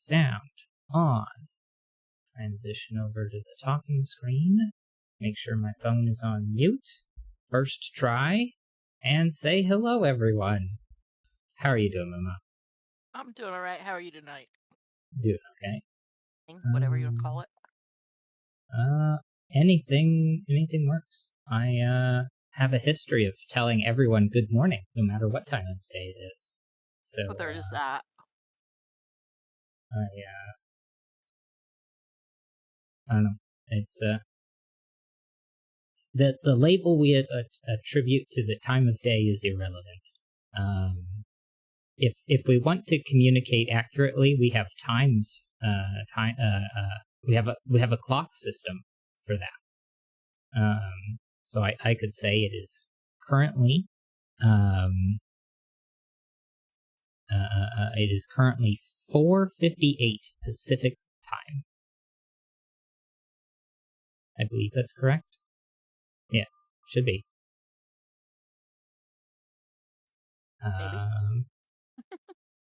Sound on. Transition over to the talking screen. Make sure my phone is on mute. First try. And say hello, everyone. How are you doing, Mama? I'm doing all right. How are you tonight? Doing okay. Whatever you call it. Anything works. I have a history of telling everyone good morning, no matter what time of day it is. So But there is that. I don't know. It's the label we attribute to the time of day is irrelevant. If we want to communicate accurately, we have times. We have a clock system for that. So I could say it is currently 4:58 Pacific time. I believe that's correct. Yeah, should be.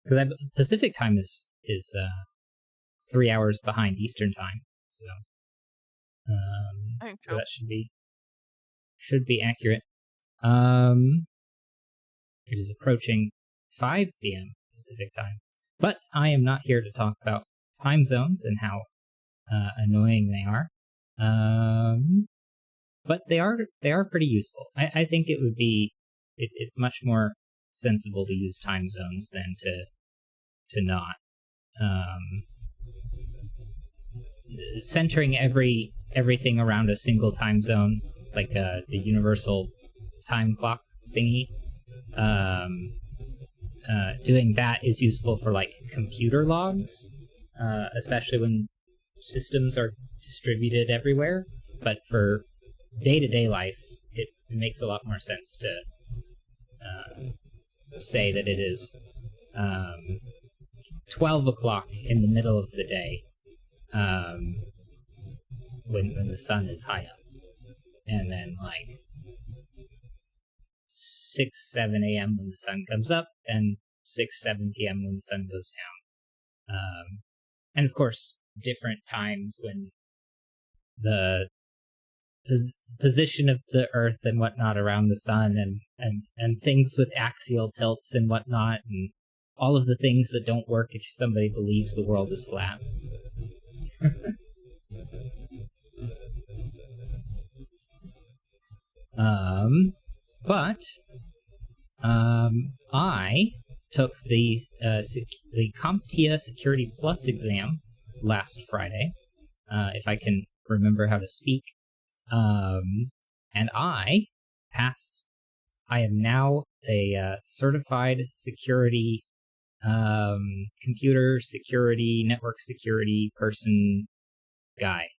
Because Pacific time is 3 hours behind Eastern time, so that should be accurate. It is approaching 5 p.m. Pacific time, but I am not here to talk about time zones and how annoying they are. But they are pretty useful. I think it would be it's much more sensible to use time zones than to not. Centering everything around a single time zone, like the universal time clock thingy, doing that is useful for like computer logs, especially when systems are distributed everywhere. But for day-to-day life, it makes a lot more sense to say that it is 12 o'clock in the middle of the day, when the sun is high up, and then like 6-7 a.m. when the sun comes up, and 6-7 p.m. when the sun goes down. And of course, different times when the position of the Earth and whatnot around the sun, and things with axial tilts and whatnot, and all of the things that don't work if somebody believes the world is flat. But I took the CompTIA Security Plus exam last Friday, if I can remember how to speak, and I passed. I am now a certified security, computer security, network security person guy.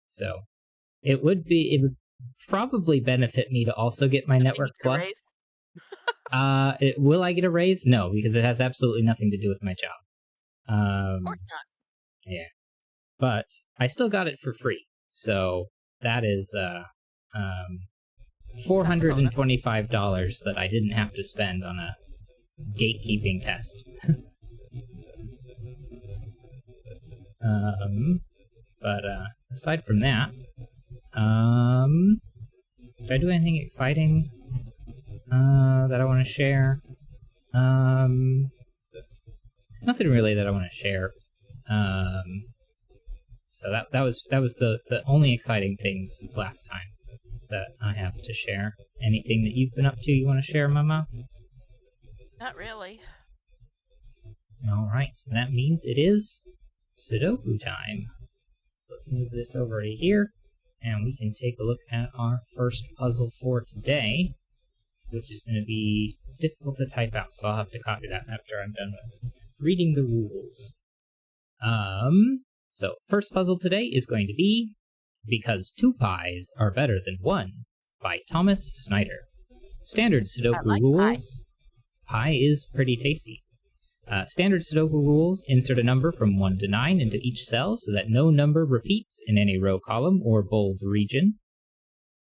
So it would probably benefit me to also get my Network Plus. Will I get a raise? No, because it has absolutely nothing to do with my job. Of course not. Yeah, but I still got it for free, so that is $425 that I didn't have to spend on a gatekeeping test. But aside from that, did I do anything exciting that I want to share? Nothing really that I want to share. So that was the only exciting thing since last time that I have to share. Anything that you've been up to you want to share, Mama? Not really. All right, that means it is Sudoku time. So let's move this over to here, and we can take a look at our first puzzle for today, which is going to be difficult to type out, so I'll have to copy that after I'm done with reading the rules. So first puzzle today is going to be Because 2 Pies Are Better Than 1 by Thomas Snyder. Standard Sudoku rules. Pie is pretty tasty. Standard Sudoku rules: insert a number from 1 to 9 into each cell so that no number repeats in any row, column, or bold region.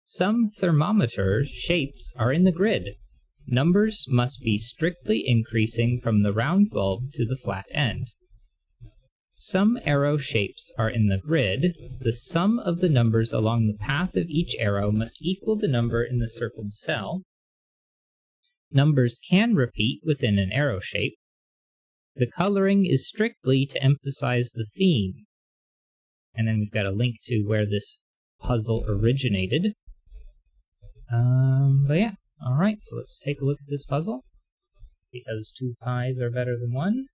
Some thermometer shapes are in the grid. numbers must be strictly increasing from the round bulb to the flat end. Some arrow shapes are in the grid. The sum of the numbers along the path of each arrow must equal the number in the circled cell. Numbers can repeat within an arrow shape. The coloring is strictly to emphasize the theme. And then we've got a link to where this puzzle originated. But yeah, alright, so let's take a look at this puzzle. Because 2 pies are better than 1.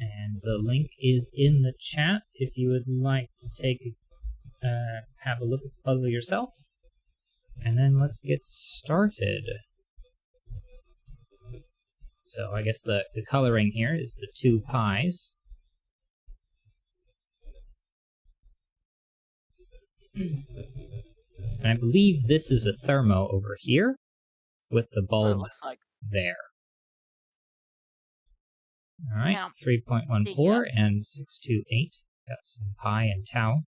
And the link is in the chat if you would like to have a look at the puzzle yourself. And then let's get started. So I guess the coloring here is the 2 pies. And I believe this is a thermo over here with the bulb there. Alright, yeah. 3.14 and 628. Got some pi and tau.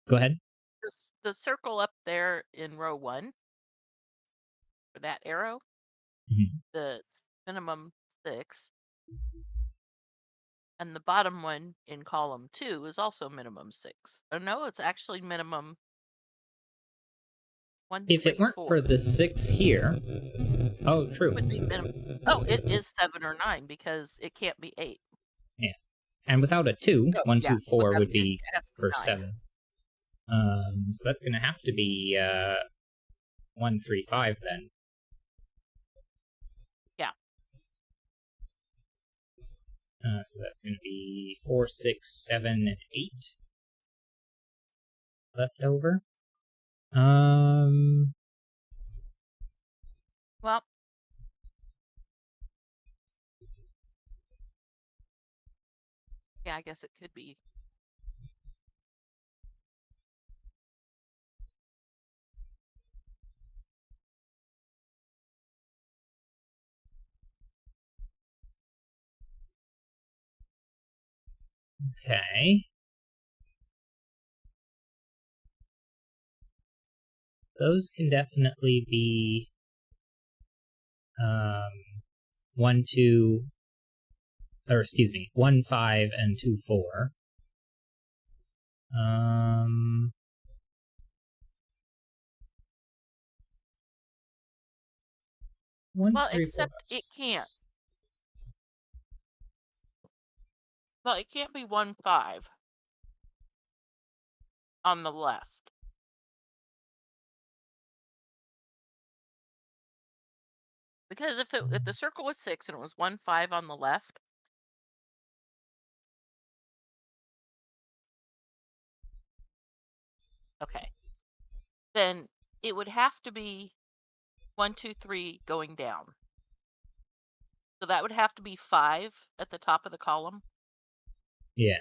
Go ahead. The circle up there in row 1, for that arrow, the minimum 6. And the bottom one in column 2 is also minimum 6. Oh no, it's actually minimum 1, if 3, it weren't 4. for the 6 here... Oh, true. It would be oh, it is 7 or 9 because it can't be 8. Yeah. And without a 2, 1, 2, 4 would be for 9. 7. So that's going to have to be 1, 3, 5 then. Yeah. So that's going to be 4, 6, 7, and 8 left over. Well, yeah, I guess it could be. Okay. Those can definitely be 1, 2, or excuse me, 1, 5, and 2, 4. 1, Well, 3, except 4, it can't. Well, it can't be 1, 5 on the left. Because if the circle was 6 and it was 1, 5 on the left, okay, then it would have to be 1, 2, 3 going down. So that would have to be 5 at the top of the column. Yeah.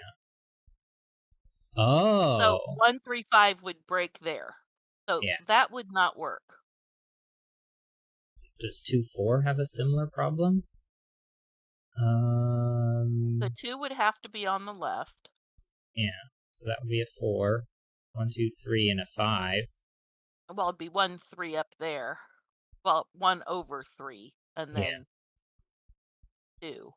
Oh. So 1, 3, 5 would break there. So yeah. That would not work. Does 2, 4 have a similar problem? The 2 would have to be on the left. Yeah. So that would be a 4. 1, 2, 3, and a 5. Well, it'd be 1, 3 up there. Well, 1 over 3, and then 2.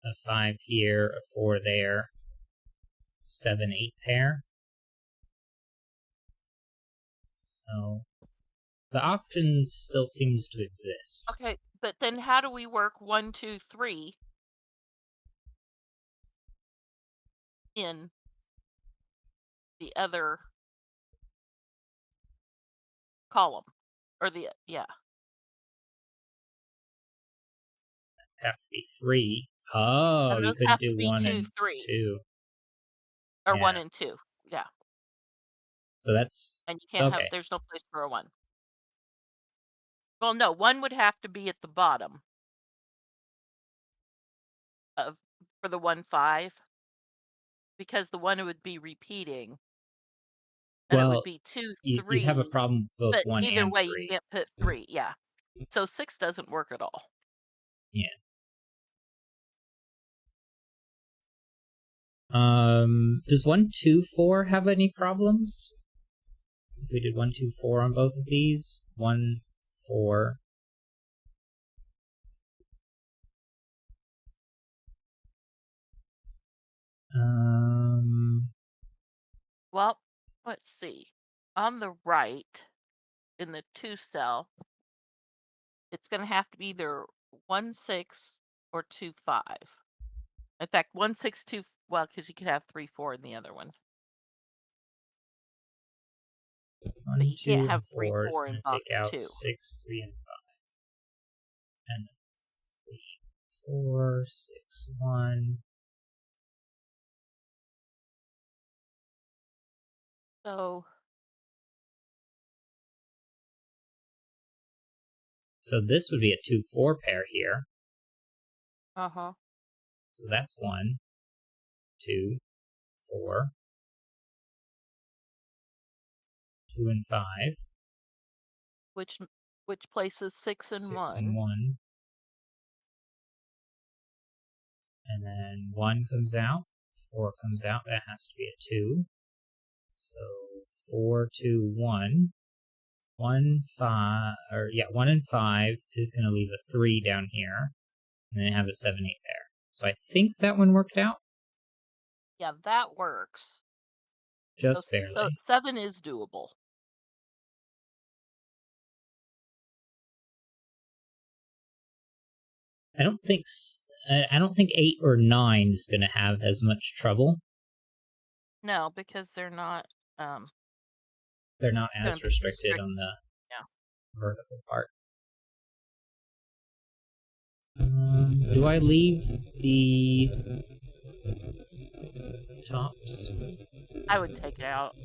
A 5 here, a 4 there. 7, 8 pair. So the options still seems to exist. Okay, but then how do we work 1, 2, 3 in the other column? Or the, yeah. Have to be 3. Oh, you could do 1 2, and 3. 2. Or 1 and 2, yeah. So that's... And you can't have, there's no place for a 1. Well, no, 1 would have to be at the bottom for the 1, 5. Because the 1 would be repeating. And it would be 2, 3. You'd have a problem with both 1 and 3. Either way, you can't put 3, yeah. So 6 doesn't work at all. Yeah. Does 1, 2, 4 have any problems? if we did 1, 2, 4 on both of these, 1, 4. Well, let's see. On the right, in the 2 cell, it's going to have to be either 1, 6 or 2, 5. In fact, 1, 6, 2, well, because you could have 3, 4 in the other one. 1, But you 2, can't and have 3, 4 is 4 going in to box take out 2. 6, 3, and 5. And 3, 4, 6, 1. So this would be a 2, 4 pair here. Uh-huh. So that's 1, 2, 4, 2 and 5, Which places 6 and 6 1. and 1. And then 1 comes out, 4 comes out, that has to be a 2. So 4, 2, 1. 1, 5, 1 and 5 is going to leave a 3 down here. And then have a 7, 8 there. So I think that one worked out. Yeah, that works. Just So barely. 7 is doable. I don't think 8 or 9 is going to have as much trouble. No, because they're not They're not as restricted restricted. on the Yeah. vertical part. Do I leave the tops? I would take it out.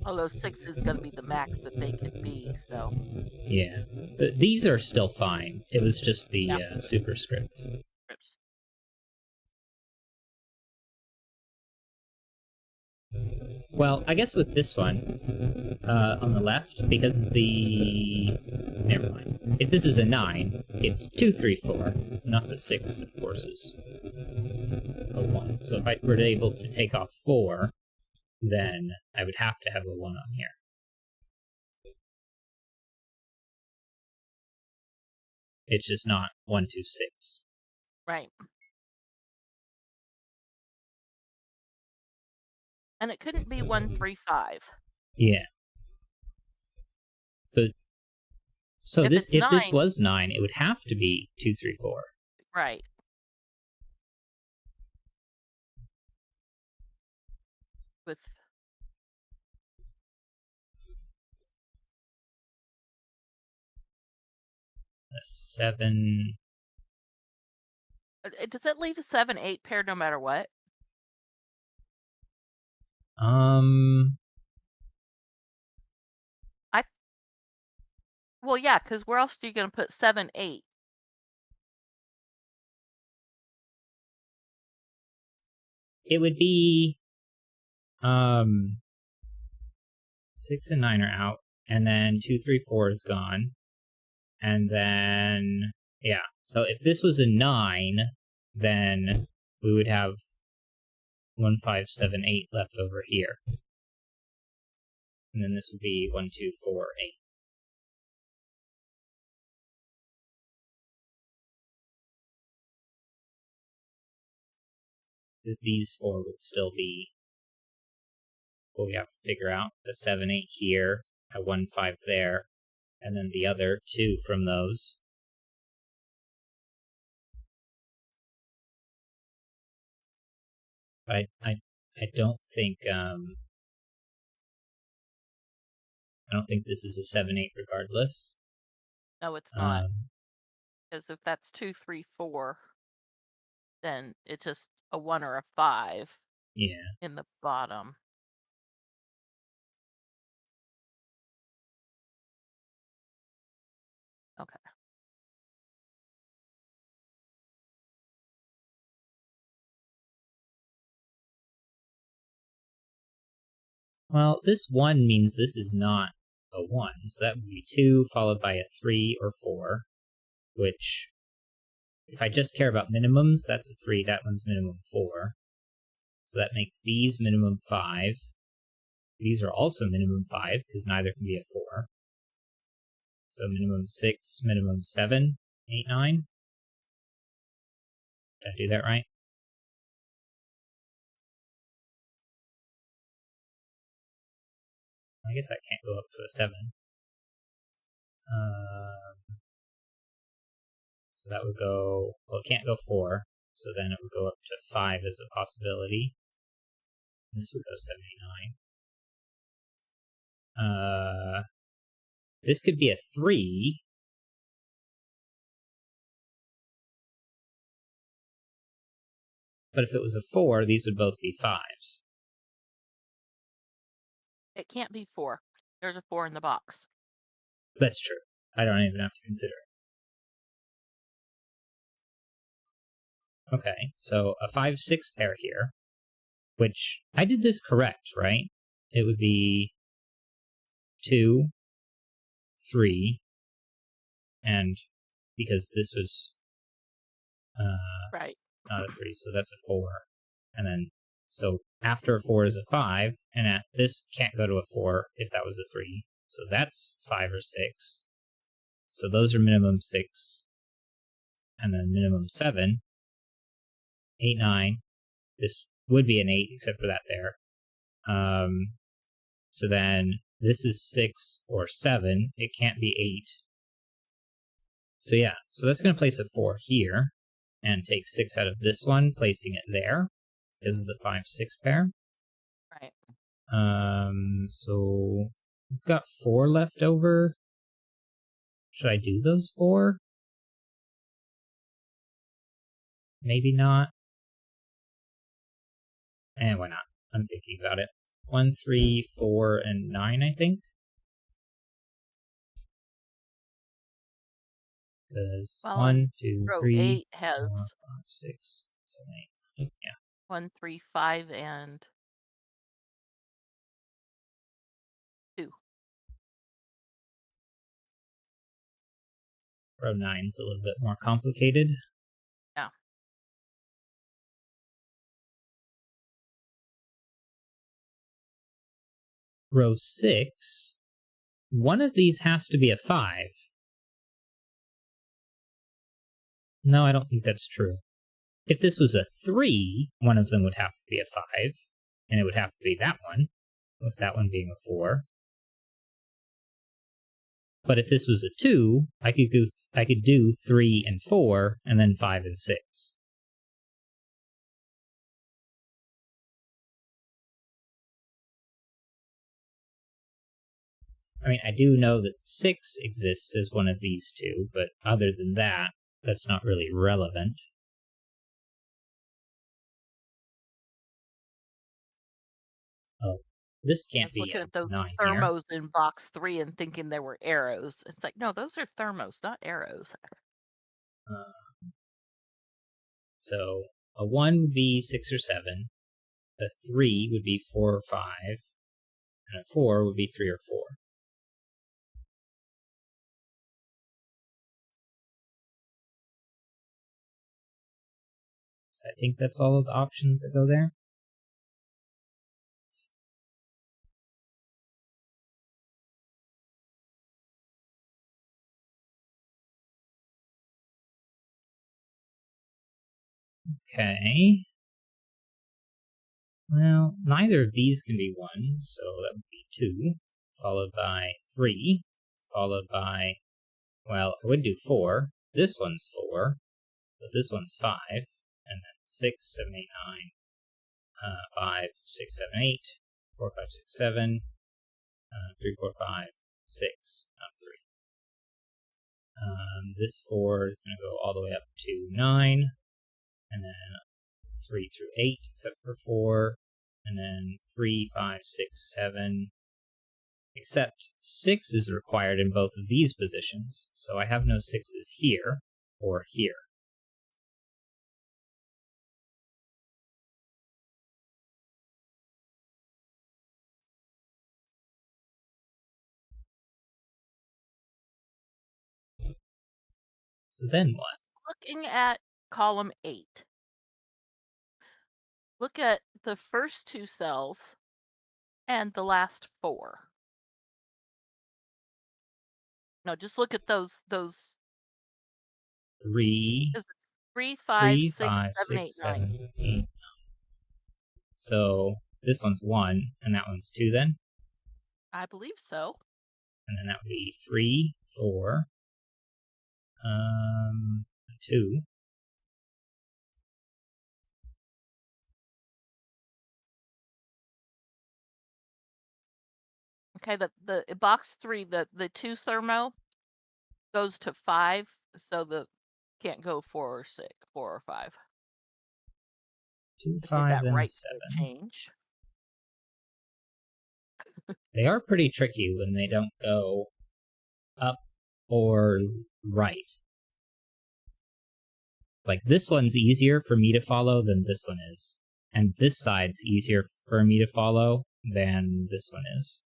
Although 6 is going to be the max that they could be, so. Yeah. But these are still fine. It was just the superscript. Oops. Well, I guess with this one, on the left, because never mind. If this is a 9, it's 2, 3, 4, not the 6 that forces a 1. So if I were able to take off 4, then I would have to have a 1 on here. It's just not 1, 2, 6. Right. And it couldn't be 1, 3, 5. Yeah. So if if this 9, was 9, it would have to be 2, 3, 4. Right. With A 7. does it leave a 7, 8 pair no matter what? Well, yeah, because where else are you going to put 7, 8? It would be 6 and 9 are out, and then 2, 3, 4 is gone, and then so if this was a 9, then we would have 1, 5, 7, 8 left over here, and then this would be 1, 2, 4, 8. Because these 4 would still be what we have to figure out. A 7, 8 here, a 1, 5 there, and then the other 2 from those. I don't think I don't think this is a 7, 8 regardless. No, it's not. Because if that's 2, 3, 4, then it's just a 1 or a 5 in the bottom. Okay. Well, this 1 means this is not a 1, so that would be 2 followed by a 3 or 4, which, if I just care about minimums, that's a 3, that one's minimum 4. So that makes these minimum 5. These are also minimum 5, because neither can be a 4. So minimum 6, minimum 7, 8, 9. Did I do that right? I guess I can't go up to a 7. So that would go, well, it can't go 4, so then it would go up to 5 as a possibility. This would go 79. This could be a 3. But if it was a 4, these would both be 5s. It can't be 4. There's a 4 in the box. That's true. I don't even have to consider it. Okay, so a 5-6 pair here, which I did this correct, right? It would be 2, 3, and because this was Right. not a 3, so that's a 4. And then, so after a 4 is a 5, and this can't go to a 4 if that was a 3. So that's 5 or 6. So those are minimum 6, and then minimum 7, 8, 9. This would be an 8, except for that there. So then this is 6 or 7. It can't be 8. So yeah, so that's going to place a 4 here, and take 6 out of this one, placing it there. This is the 5-6 pair. Right. So we've got 4 left over. Should I do those 4? Maybe not. Why not? I'm thinking about it. 1, 3, 4, and 9, I think. Because Well, 1, 2, row 3, 8 has 4, 5, 6, 7, 8. Yeah. 1, 3, 5, and 2. Row 9's a little bit more complicated. Yeah. Row 6, one of these has to be a 5. No, I don't think that's true. If this was a 3, one of them would have to be a 5, and it would have to be that one, with that one being a 4. But if this was a 2, I could do 3 and 4, and then 5 and 6. I mean, I do know that 6 exists as one of these two, but other than that, that's not really relevant. Oh, this I can't was be looking a at those 9 here. thermos in box 3 and thinking they were arrows. It's like, no, those are thermos, not arrows. So a 1 would be 6 or 7, a 3 would be 4 or 5, and a 4 would be 3 or 4. So I think that's all of the options that go there. Okay. Well, neither of these can be 1, so that would be 2, followed by 3, followed by, well, I would do 4. This one's 4, but this one's 5, and then 6, 7, 8, 9, 5, 6, 7, 8, 4, 5, 6, 7, 3, 4, 5, 6, not 3. This 4 is going to go all the way up to 9, and then 3 through 8, except for 4, and then 3, 5, 6, 7, except 6 is required in both of these positions, so I have no 6s here or here. So then what? Looking at column 8. Look at the first two cells and the last four. No, just look at those. Three, Is it 3, 5, three, 6, five, 7, 8, six, 9? 7, 8. So this one's 1, and that one's 2 then. I believe so. And then that would be 3, 4, 2. Okay, the box 3, the 2 thermo goes to 5, so the can't go 4 or 6, 4 or 5. 2, I did 5, that then right for a 7. change. They are pretty tricky when they don't go up or right. Like, this one's easier for me to follow than this one is. And this side's easier for me to follow than this one is.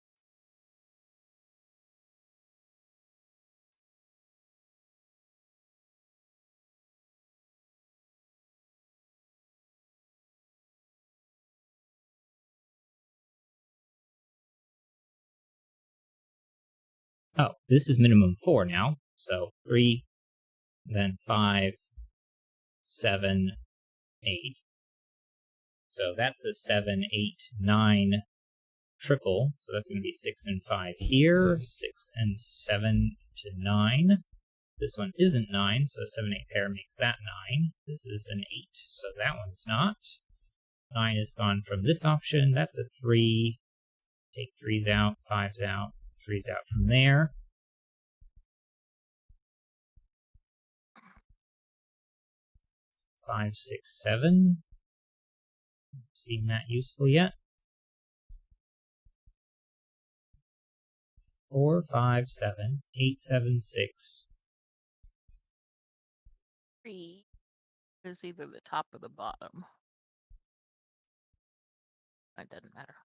Oh, this is minimum 4 now. So 3, then 5, 7, 8. So that's a 7, 8, 9 triple. So that's going to be 6 and 5 here, 6 and 7 to 9. This one isn't 9, so 7, 8 pair makes that 9. This is an 8, so that one's not. 9 is gone from this option. That's a 3. Take 3's out, 5's out, 3's out from there. Five, six, 7. Seen that useful yet? 4, 5, 7, 8, 7, 6. 3 is either the top or the bottom. It doesn't matter.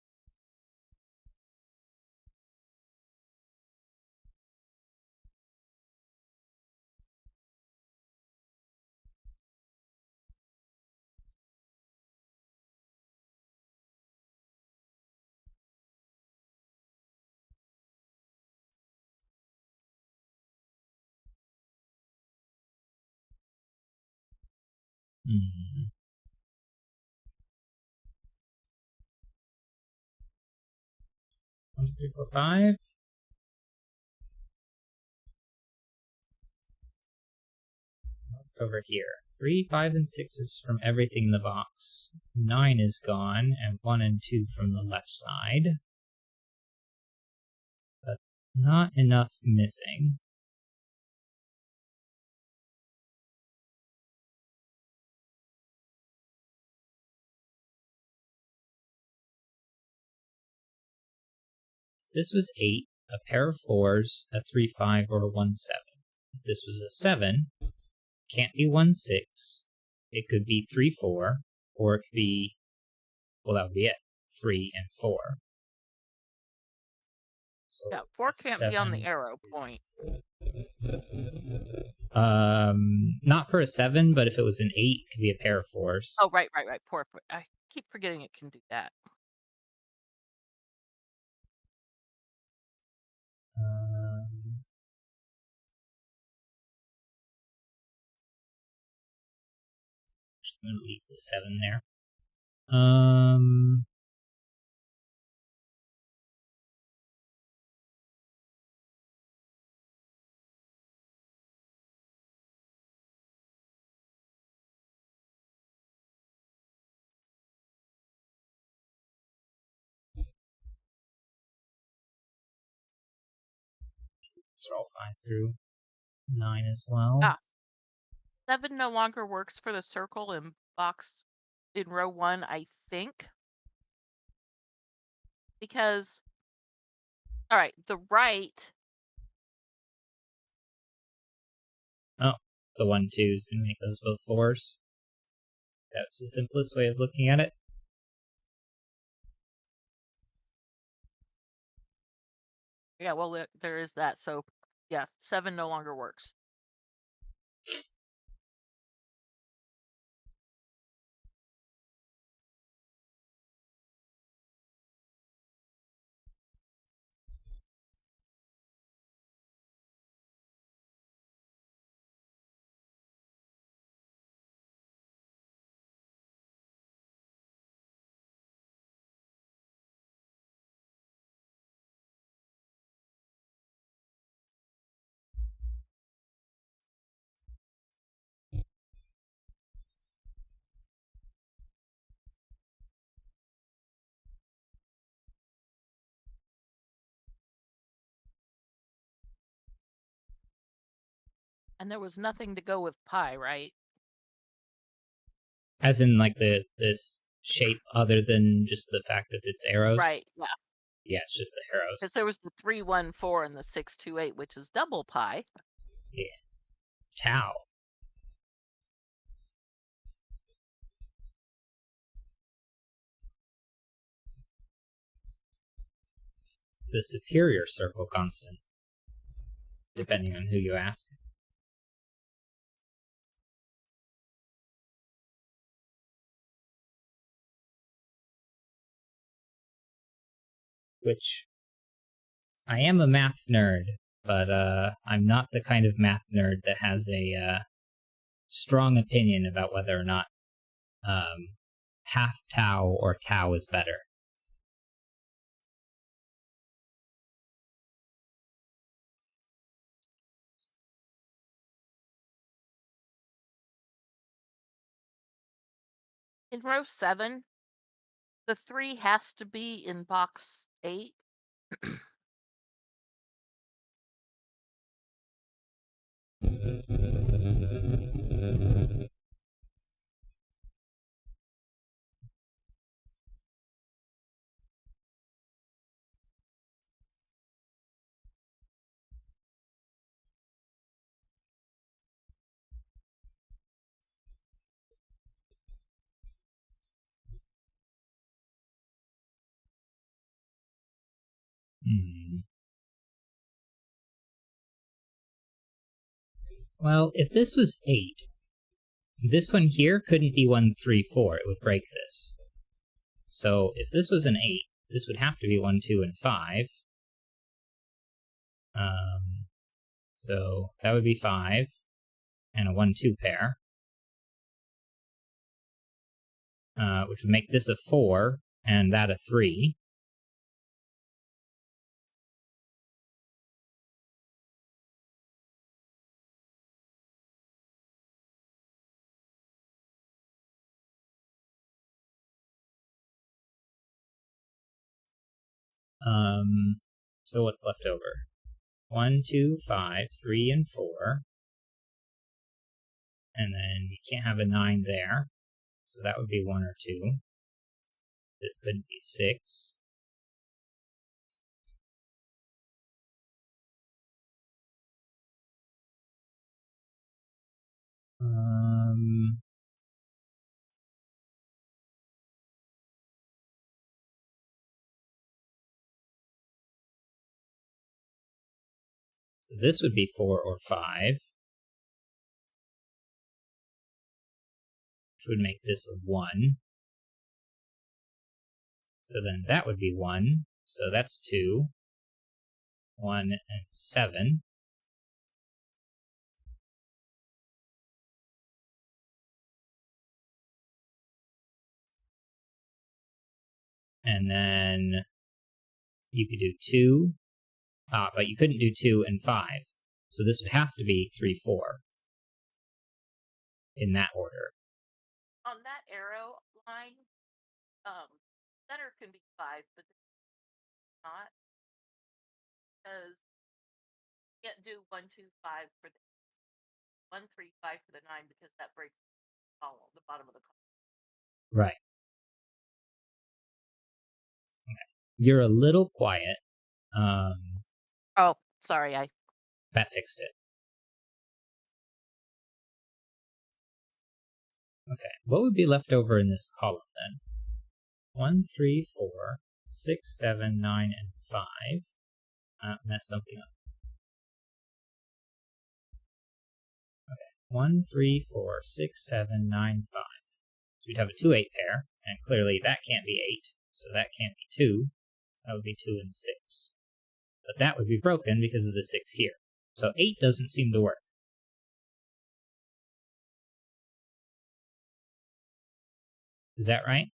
Hmm. 1, 2, 3, 4, 5. What's over here? 3, 5, and 6 is from everything in the box. 9 is gone, and 1 and 2 from the left side. But not enough missing. This was 8, a pair of 4s, a 3, 5, or a 1, 7. If this was a 7, can't be 1, 6. It could be 3, 4, or it could be, well, that would be it, 3 and 4. So Yeah, 4 can't be on the 7. arrow point. Not for a 7, but if it was an 8, it could be a pair of 4s. Oh, right. Poor. I keep forgetting it can do that. Just gonna leave the 7 there. These are all 5 through 9 as well. Ah, 7 no longer works for the circle in row 1, I think. Because, all right, the right. Oh, the 1, 2 is going to make those both 4s. That's the simplest way of looking at it. Yeah, well, there is that. So, yeah, 7 no longer works. And there was nothing to go with pi, right? As in, like, this shape other than just the fact that it's arrows? Right, yeah. Yeah, it's just the Because arrows. there was the 314 and the 628, which is double pi. Yeah. Tau. The superior circle constant, depending on who you ask. Which, I am a math nerd, but I'm not the kind of math nerd that has a strong opinion about whether or not half tau or tau is better. In row 7, the 3 has to be in box 8. Well, if this was 8, this one here couldn't be 1, 3, 4. It would break this. So if this was an 8, this would have to be 1, 2, and 5. So that would be 5, and a 1, 2 pair. Which would make this a 4, and that a 3. So what's left over? 1, 2, 5, 3, and 4. And then you can't have a 9 there. So that would be 1 or 2. This could be 6. So this would be 4 or 5. Which would make this a 1. So then that would be 1. So that's 2. 1 and 7. And then you could do 2. But you couldn't do 2 and 5. So this would have to be 3, 4. In that order. On that arrow line, center can be 5, but not. Because you can't do 1, 2, 5 for the 1, 3, 5 for the 9 because that breaks the column, the bottom of the column. Right. Okay. You're a little quiet. Oh, sorry, That fixed it. Okay, what would be left over in this column then? 1, 3, 4, 6, 7, 9, and 5. Mess something up. Okay, 1, 3, 4, 6, 7, 9, 5. So we'd have a 2, 8 pair, and clearly that can't be 8, so that can't be 2. That would be 2 and 6. But that would be broken because of the 6 here. So 8 doesn't seem to work. Is that right?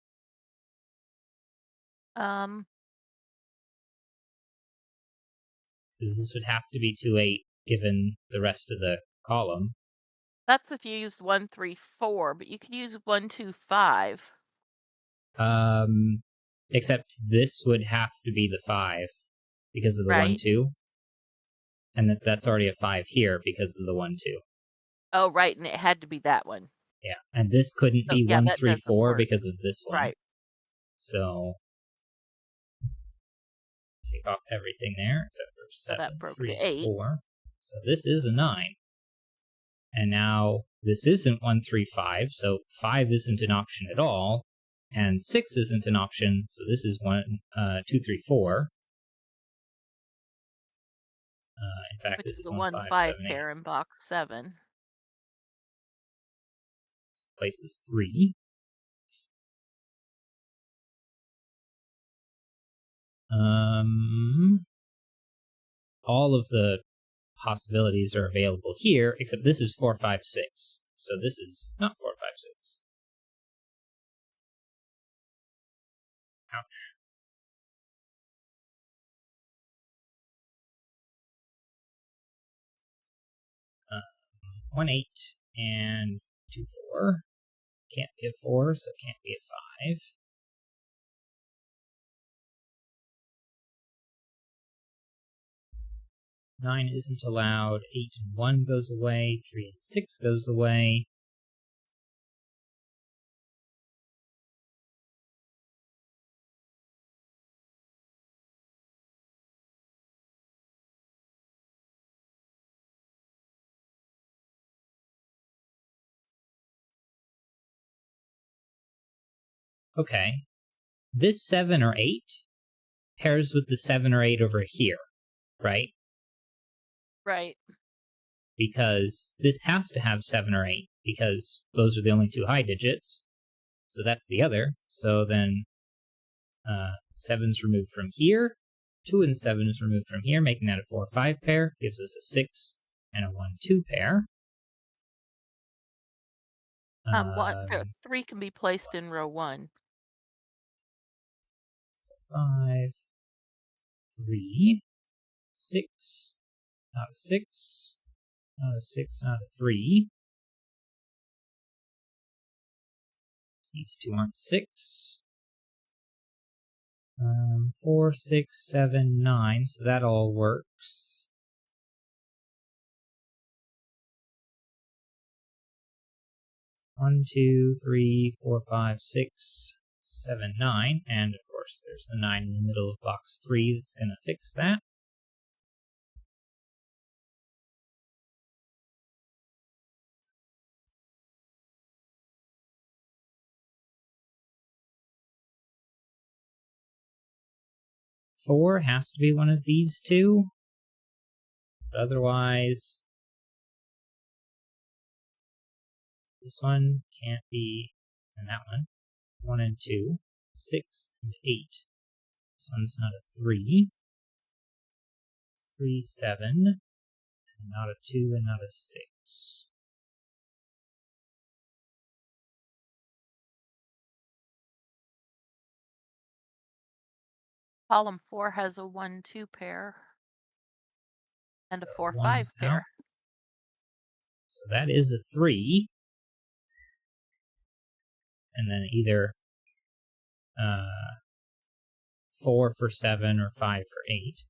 Because this would have to be 2, 8 given the rest of the column. That's if you used 1, 3, 4, but you could use 1, 2, 5. Except this would have to be the 5 because of the 1, Right. 2. And that's already a 5 here because of the 1, 2. Oh, right, and it had to be that one. Yeah, and this couldn't So, be yeah, that doesn't 134 work. because of this one. Right. So take off everything there except for So that 7, broke 3, the and 8. 4. So this is a 9. And now this isn't 135, so 5 isn't an option at all, and 6 isn't an option, so this is 2, 3, 4. In fact, Which this is is a 1, 1 5, 5 7, 8. pair in box 7. Place is 3. All of the possibilities are available here, except this is 4, 5, 6. So this is not 4, 5, 6. Ouch. 1, 8, and 2, 4. Can't be a 4, so it can't be a 5. 9 isn't allowed. 8 and 1 goes away. 3 and 6 goes away. Okay. This 7 or 8 pairs with the 7 or 8 over here, right? Right. Because this has to have 7 or 8, because those are the only two high digits. So that's the other. So then 7's removed from here. 2 and 7 is removed from here, making that a 4, 5 pair. Gives us a 6 and a 1, 2 pair. The 3 can be placed in row 1. 5, 3, 6, not a 6, not a 6, not a 3. These two aren't 6. 4, 6, 7, 9, so that all works. One, 2, 3, 4, 5, 6, 7, 9, and of course there's the 9 in the middle of box 3 that's going to fix that. Four has to be one of these two, but otherwise this one can't be, and that one. 1 and 2, 6 and 8. This one's not a 3. 3, 7, and not a 2 and not a 6. Column 4 has a 1 2 pair and So a 4 5 one's out. pair. So that is a 3. And then either 4 for 7 or 5 for 8.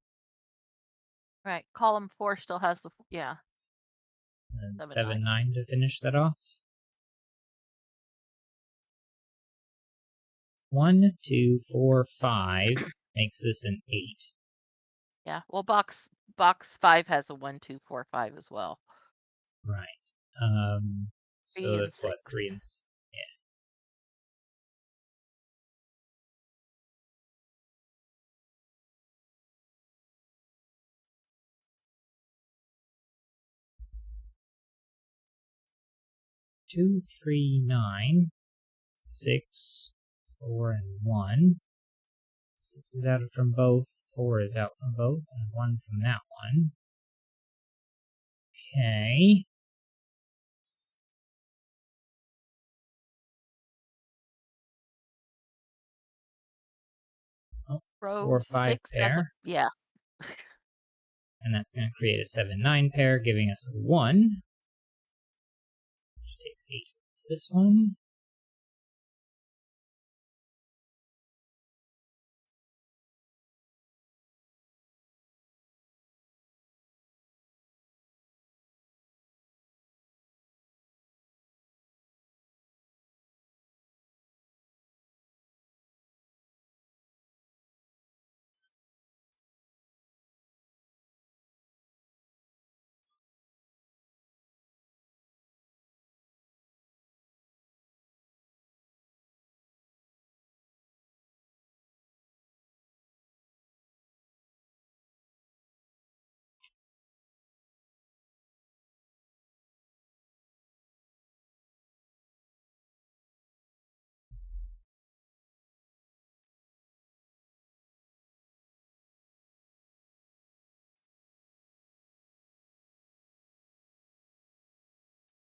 Right. Column 4 still has the yeah. And then 7 7, 9. 9 to finish that off. 1, 2, 4, 5 makes this an 8. Yeah. Well, box 5 has a 1 2 4 5 as well. Right. 3 So and that's 6. what, 3 and yeah. Two, 3, 9, 6, 4, and 1. 6 is out from both, 4 is out from both, and 1 from that one. Okay. Oh, Row 4, 5 6 has a pair. yeah. And that's going to create a 7, 9 pair, giving us a 1. Which takes 8 of this one.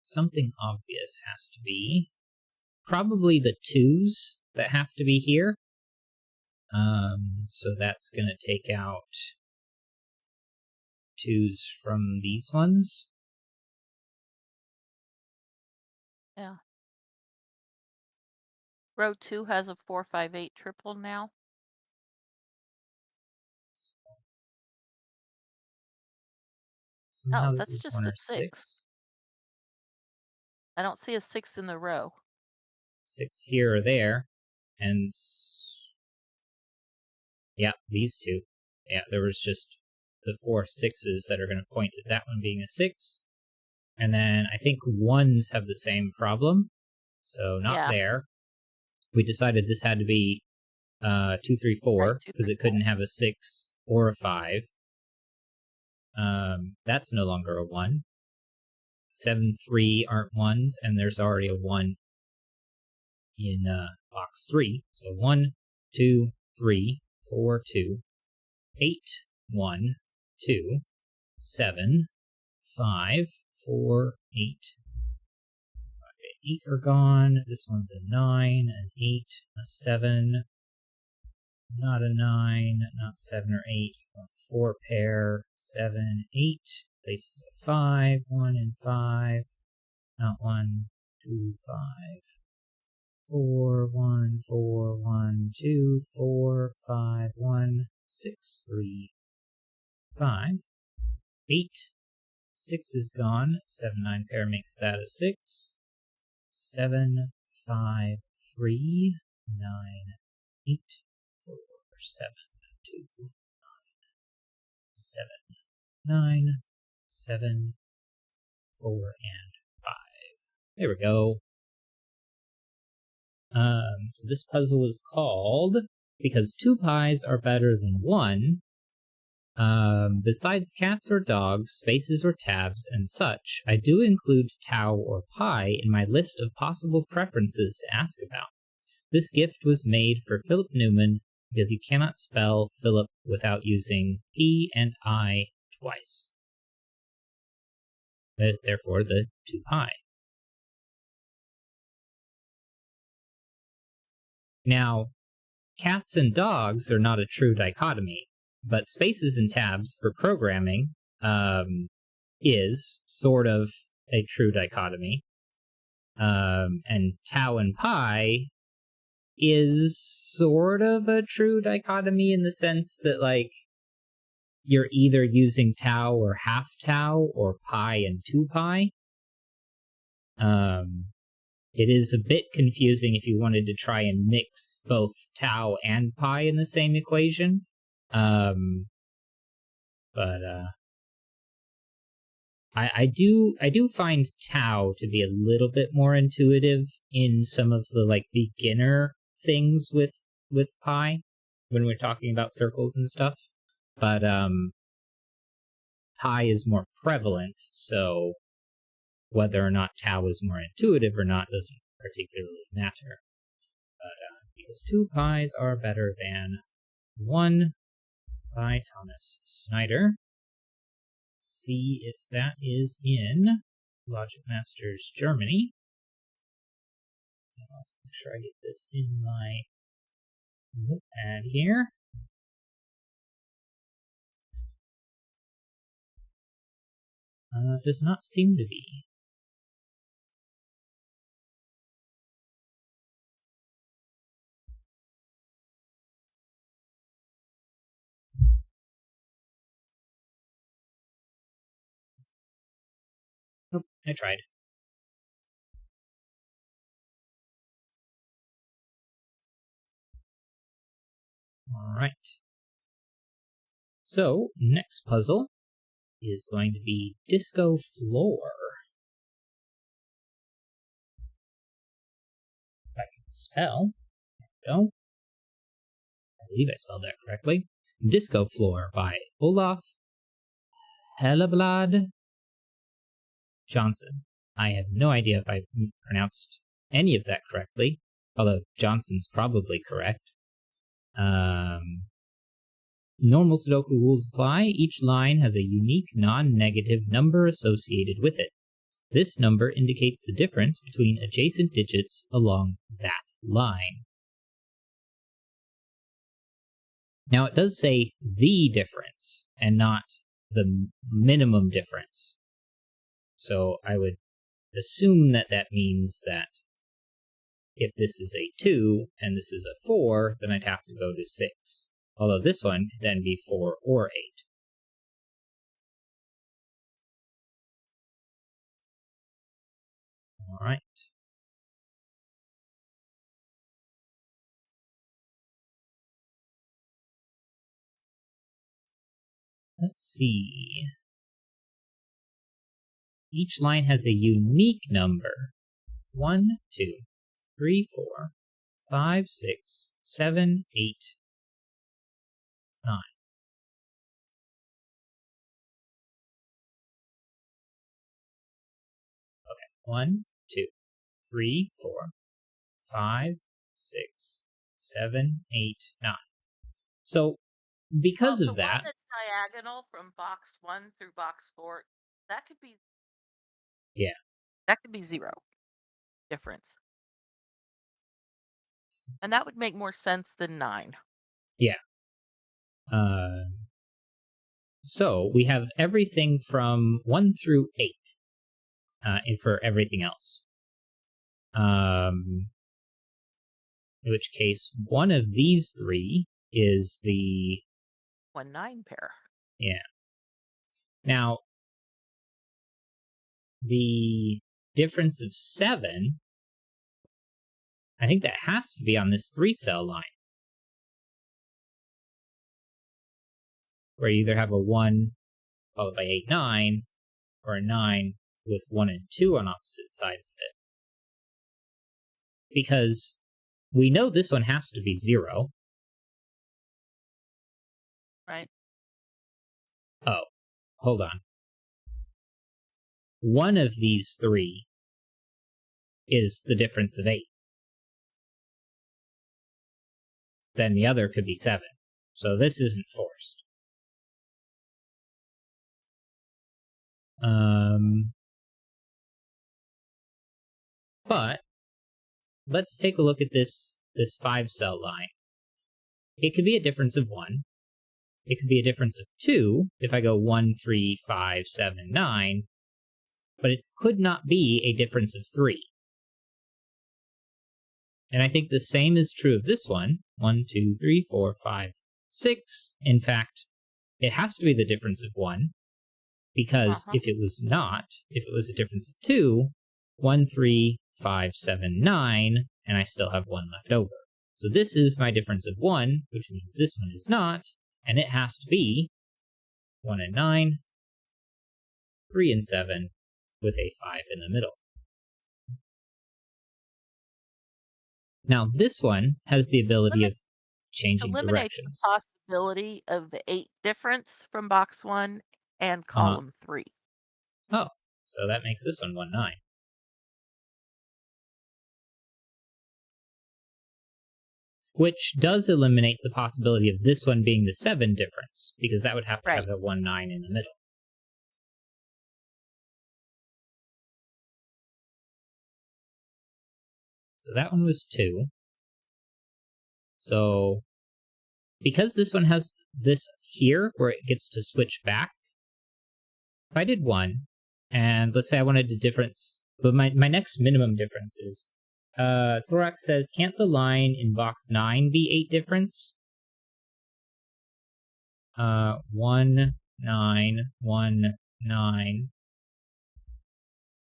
something obvious has to be probably the 2s that have to be here. So that's going to take out 2s from these ones. Yeah. Row 2 has a 4, 5, 8 triple now. Somehow this that's is just 1 a or 6. I don't see a 6 in the row. 6 here or there, and yeah, these 2. Yeah, there was just the 4 6s that are going to point at that one being a 6. And then I think 1s have the same problem, so not there. We decided this had to be 2, 3, 4, because it couldn't have a 6 or a 5. That's no longer a 1. 7, 3 aren't 1s, and there's already a 1 in box 3. So 1, 2, 3, 4, 2, 8, 1, 2, 7, 5, 4, 8. 8 are gone. This one's a 9, an 8, a 7, not a 9, not 7 or 8. 4 pair, 7, 8. Places a 5, 1 and 5. Not 1, 2, 5. 4, 1, 4, 1, 2, 4, 5, 1, 6, 3, 5. 8. 6 is gone. 7, 9 pair makes that a 6. 7, 5, 3, 9, 8, 4, 7, 2, 9, 7, 9, 7, 4, and 5. There we go. So this puzzle is called Because 2 Pies Are Better Than 1. Besides cats or dogs, spaces or tabs, and such, I do include tau or pie in my list of possible preferences to ask about. This gift was made for Philip Newman because you cannot spell Philip without using P and I twice. Therefore, the 2 pi. Now, cats and dogs are not a true dichotomy, but spaces and tabs for programming is sort of a true dichotomy. And tau and pi is sort of a true dichotomy in the sense that, like, you're either using tau or half tau or pi and 2 pi. It is a bit confusing if you wanted to try and mix both tau and pi in the same equation. I do find tau to be a little bit more intuitive in some of the, like, beginner things with pi when we're talking about circles and stuff. But pi is more prevalent, so whether or not tau is more intuitive or not doesn't particularly matter. But because 2 pies are better than 1 by Thomas Snyder. Let's see if that is in Logic Masters Germany. I'll also make sure I get this in my notepad here. Does not seem to be. Nope, I tried. Alright. So, next puzzle is going to be Disco Floor. If I can spell. There we go. I believe I spelled that correctly. Disco Floor by Olaf Helleblad Johnson. I have no idea if I pronounced any of that correctly, although Johnson's probably correct. Normal Sudoku rules apply. Each line has a unique non-negative number associated with it. This number indicates the difference between adjacent digits along that line. Now, it does say the difference and not the minimum difference. So I would assume that that means that if this is a 2 and this is a 4, then I'd have to go to 6. Although this one could then be 4 or 8. All right. Let's see. Each line has a unique number. 1, 2, 3, 4, 5, 6, 7, 8, 9. Okay. 1, 2, 3, 4, 5, 6, 7, 8, 9. So because the of that, one that's diagonal from box 1 through box 4, that could be that could be 0 difference. And that would make more sense than 9. yeah. So we have everything from 1 through 8 for everything else. In which case, one of these three is the 1-9 pair. Yeah. Now, the difference of 7, I think that has to be on this 3-cell line. Where you either have a 1 followed by 8, 9, or a 9 with 1 and 2 on opposite sides of it. Because we know this one has to be 0. Right. Oh, hold on. One of these three is the difference of 8. Then the other could be 7. So this isn't forced. But let's take a look at this 5-cell line. It could be a difference of 1. It could be a difference of 2 if I go 1, 3, 5, 7, 9. But it could not be a difference of 3. And I think the same is true of this one. 1, 2, 3, 4, 5, 6. In fact, it has to be the difference of 1. Because if it was not, if it was a difference of 2, 1, 3, 5, 7, 9, and I still have 1 left over. So this is my difference of 1, which means this one is not, and it has to be 1 and 9, 3 and 7, with a 5 in the middle. Now this one has the ability of changing directions. The possibility of the 8 difference from box 1 and column 3. Oh, so that makes this one 1, 9. Which does eliminate the possibility of this one being the 7 difference, because that would have to have a 1, 9 in the middle. So that one was 2. So because this one has this here where it gets to switch back, if I did 1, and let's say I wanted a difference, but my next minimum difference is, Thorak says, can't the line in box 9 be 8 difference? 1, 9, 1, 9.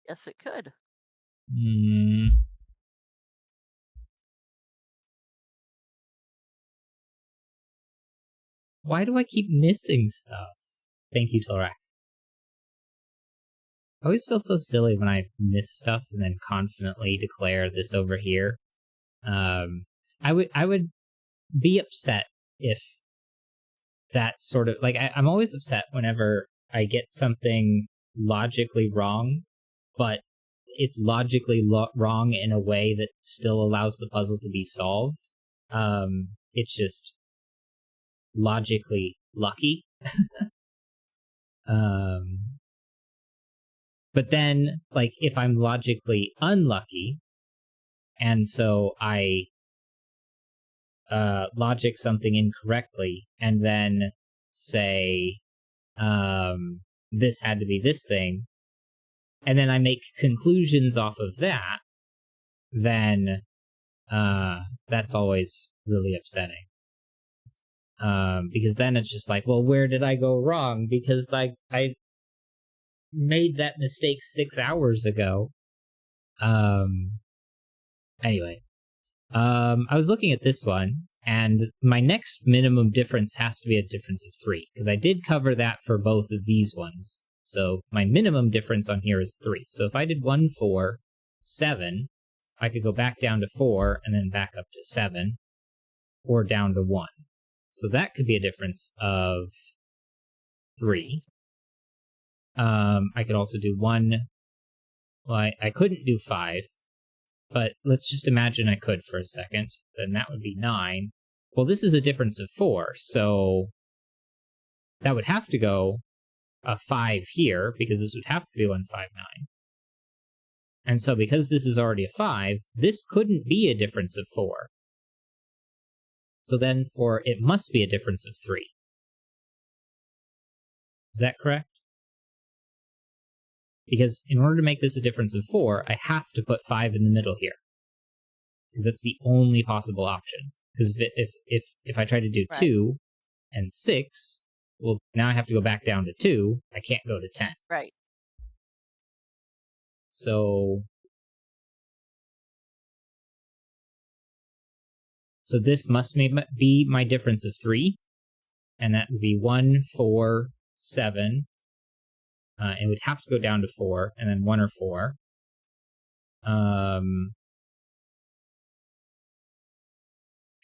Yes, it could. Why do I keep missing stuff? Thank you, Thorak. I always feel so silly when I miss stuff and then confidently declare this over here. I would be upset if that sort of, like, I'm always upset whenever I get something logically wrong, but it's logically wrong in a way that still allows the puzzle to be solved. It's just logically lucky. But But then, like, if I'm logically unlucky, and so I logic something incorrectly, and then say, this had to be this thing, and then I make conclusions off of that, then that's always really upsetting. Because then it's just like, well, where did I go wrong? Because I made that mistake 6 hours ago. Anyway, I was looking at this one, and my next minimum difference has to be a difference of 3, because I did cover that for both of these ones. So my minimum difference on here is 3. So if I did 1, 4, 7, I could go back down to 4 and then back up to 7, or down to 1. So that could be a difference of 3. I could also do 1. Well, I couldn't do 5, but let's just imagine I could for a second. Then that would be 9. Well, this is a difference of 4, so that would have to go a 5 here, because this would have to be 1, 5, 9. And so because this is already a 5, this couldn't be a difference of 4. So then it must be a difference of 3. Is that correct? Because in order to make this a difference of 4, I have to put 5 in the middle here. Because that's the only possible option. Because if I try to do 2 and 6, well, now I have to go back down to 2. I can't go to 10. Right. So this must be my difference of 3. And that would be 1, 4, 7. It would have to go down to 4, and then 1 or 4. And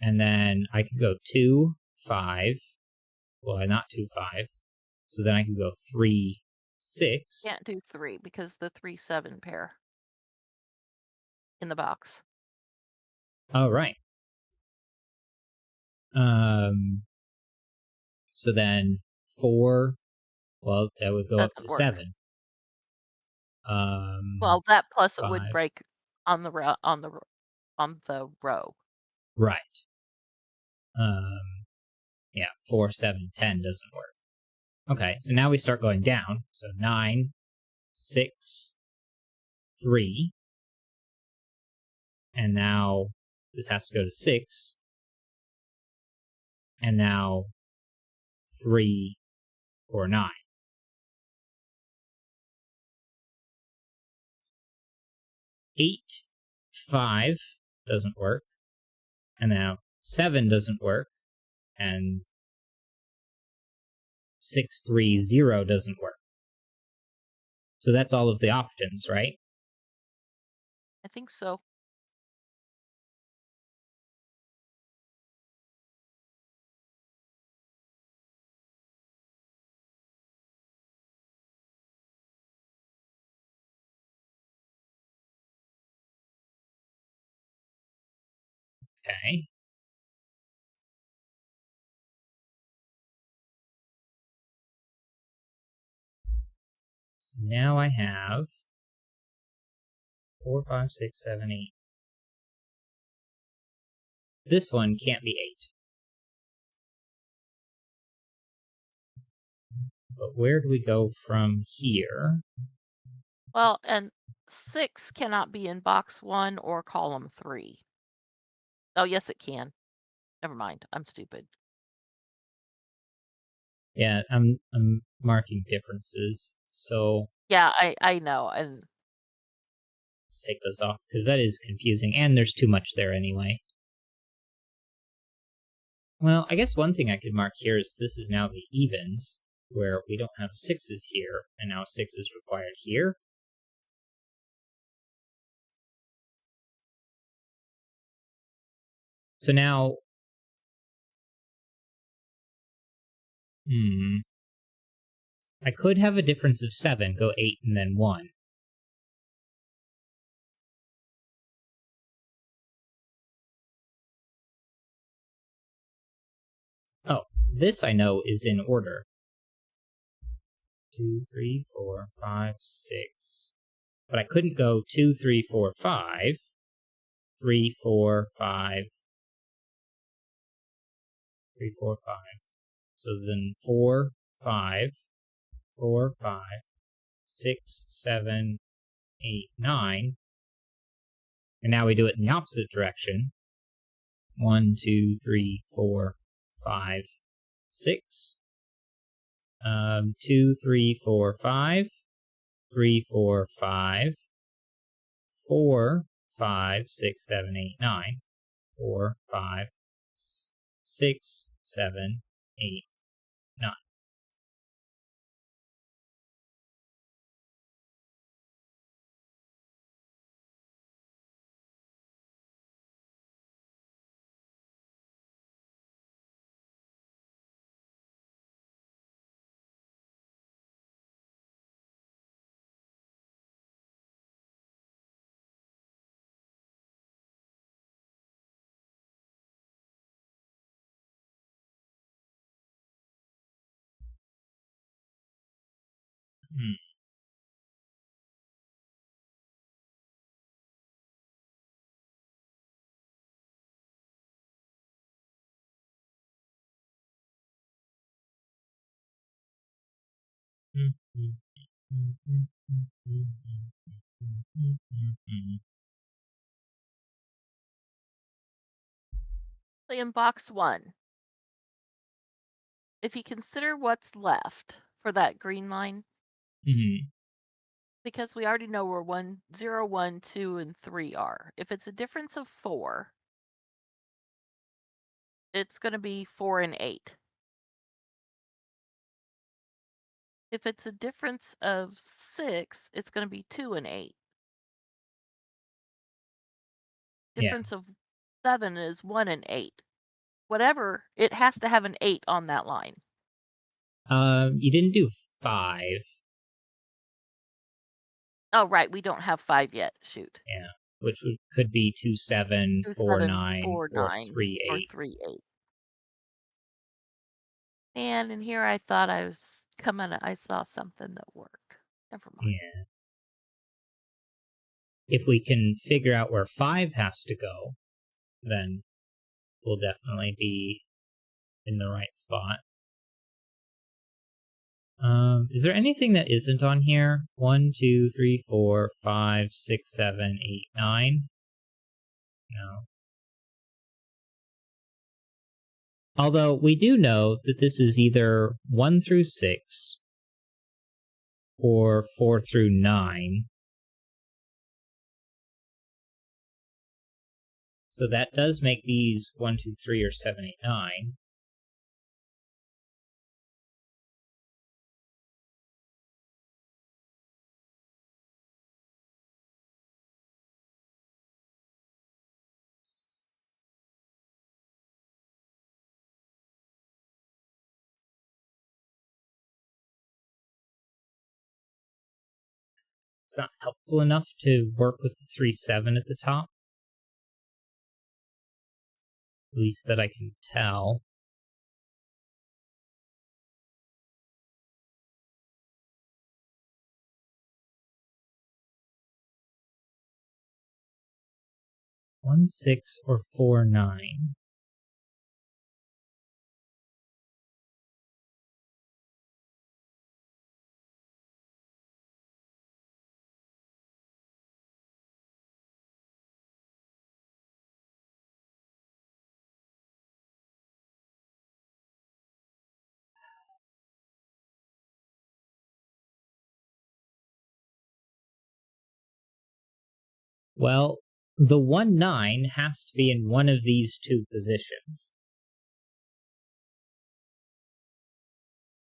then I could go 2, 5. Well, not 2, 5. So then I could go 3, 6. Can't do 3 because the 3, 7 pair in the box. Oh, right. So then 4. Well, that would go up to 7. Well, that plus 5. it would break on the row. Right. Yeah, 4, 7, 10 doesn't work. Okay, so now we start going down. So 9, 6, 3. And now this has to go to 6. And now 3 or 9. 8, 5 doesn't work. And now 7 doesn't work. And 6, 3, 0 doesn't work. So that's all of the options, right? I think so. Okay. So now I have 4, 5, 6, 7, 8. This one can't be 8. But where do we go from here? Well, and 6 cannot be in box 1 or column 3. Oh, yes, it can. Never mind. I'm stupid. Yeah, I'm marking differences. So Yeah, I know. And let's take those off, because that is confusing, and there's too much there anyway. Well, I guess one thing I could mark here is this is now the evens, where we don't have 6s here, and now 6 is required here. So now, I could have a difference of 7, go 8 and then 1. Oh, this I know is in order. 2, 3, 4, 5, 6. But I couldn't go 2, 3, 4, 5. 3, 4, 5. 3, 4, 5. So then 4, 5, 4, 5, 6, 7, 8, 9. And now we do it in the opposite direction. 1, 2, 3, 4, 5, 6. 2, 3, 4, 5. 3, 4, 5. 4, 5, 6, 7, 8, 9. 4, 5, 6, 7, 8, 9. Hmm. In box 1, if you consider what's left for that green line, Mm-hmm. because we already know where 1, 0, 1, 2, and 3 are. If it's a difference of 4, it's going to be 4 and 8. If it's a difference of 6, it's going to be 2 and 8. Yeah. Difference of 7 is 1 and 8. Whatever, it has to have an 8 on that line. You didn't do 5. Oh, right, we don't have 5 yet. Shoot. Yeah. Which could be 2, 7, 2, 4, 7, 9, 4, or 9, 3, or 8. 3, 8. And in here I thought I saw something that worked. Never mind. Yeah. If we can figure out where 5 has to go, then we'll definitely be in the right spot. Is there anything that isn't on here? 1, 2, 3, 4, 5, 6, 7, 8, 9? No. Although we do know that this is either 1 through 6 or 4 through 9. So that does make these 1, 2, 3, or 7, 8, 9. It's not helpful enough to work with the 3, 7 at the top. At least that I can tell. One, 6, or 4, 9. Well, the 1, 9 has to be in one of these two positions.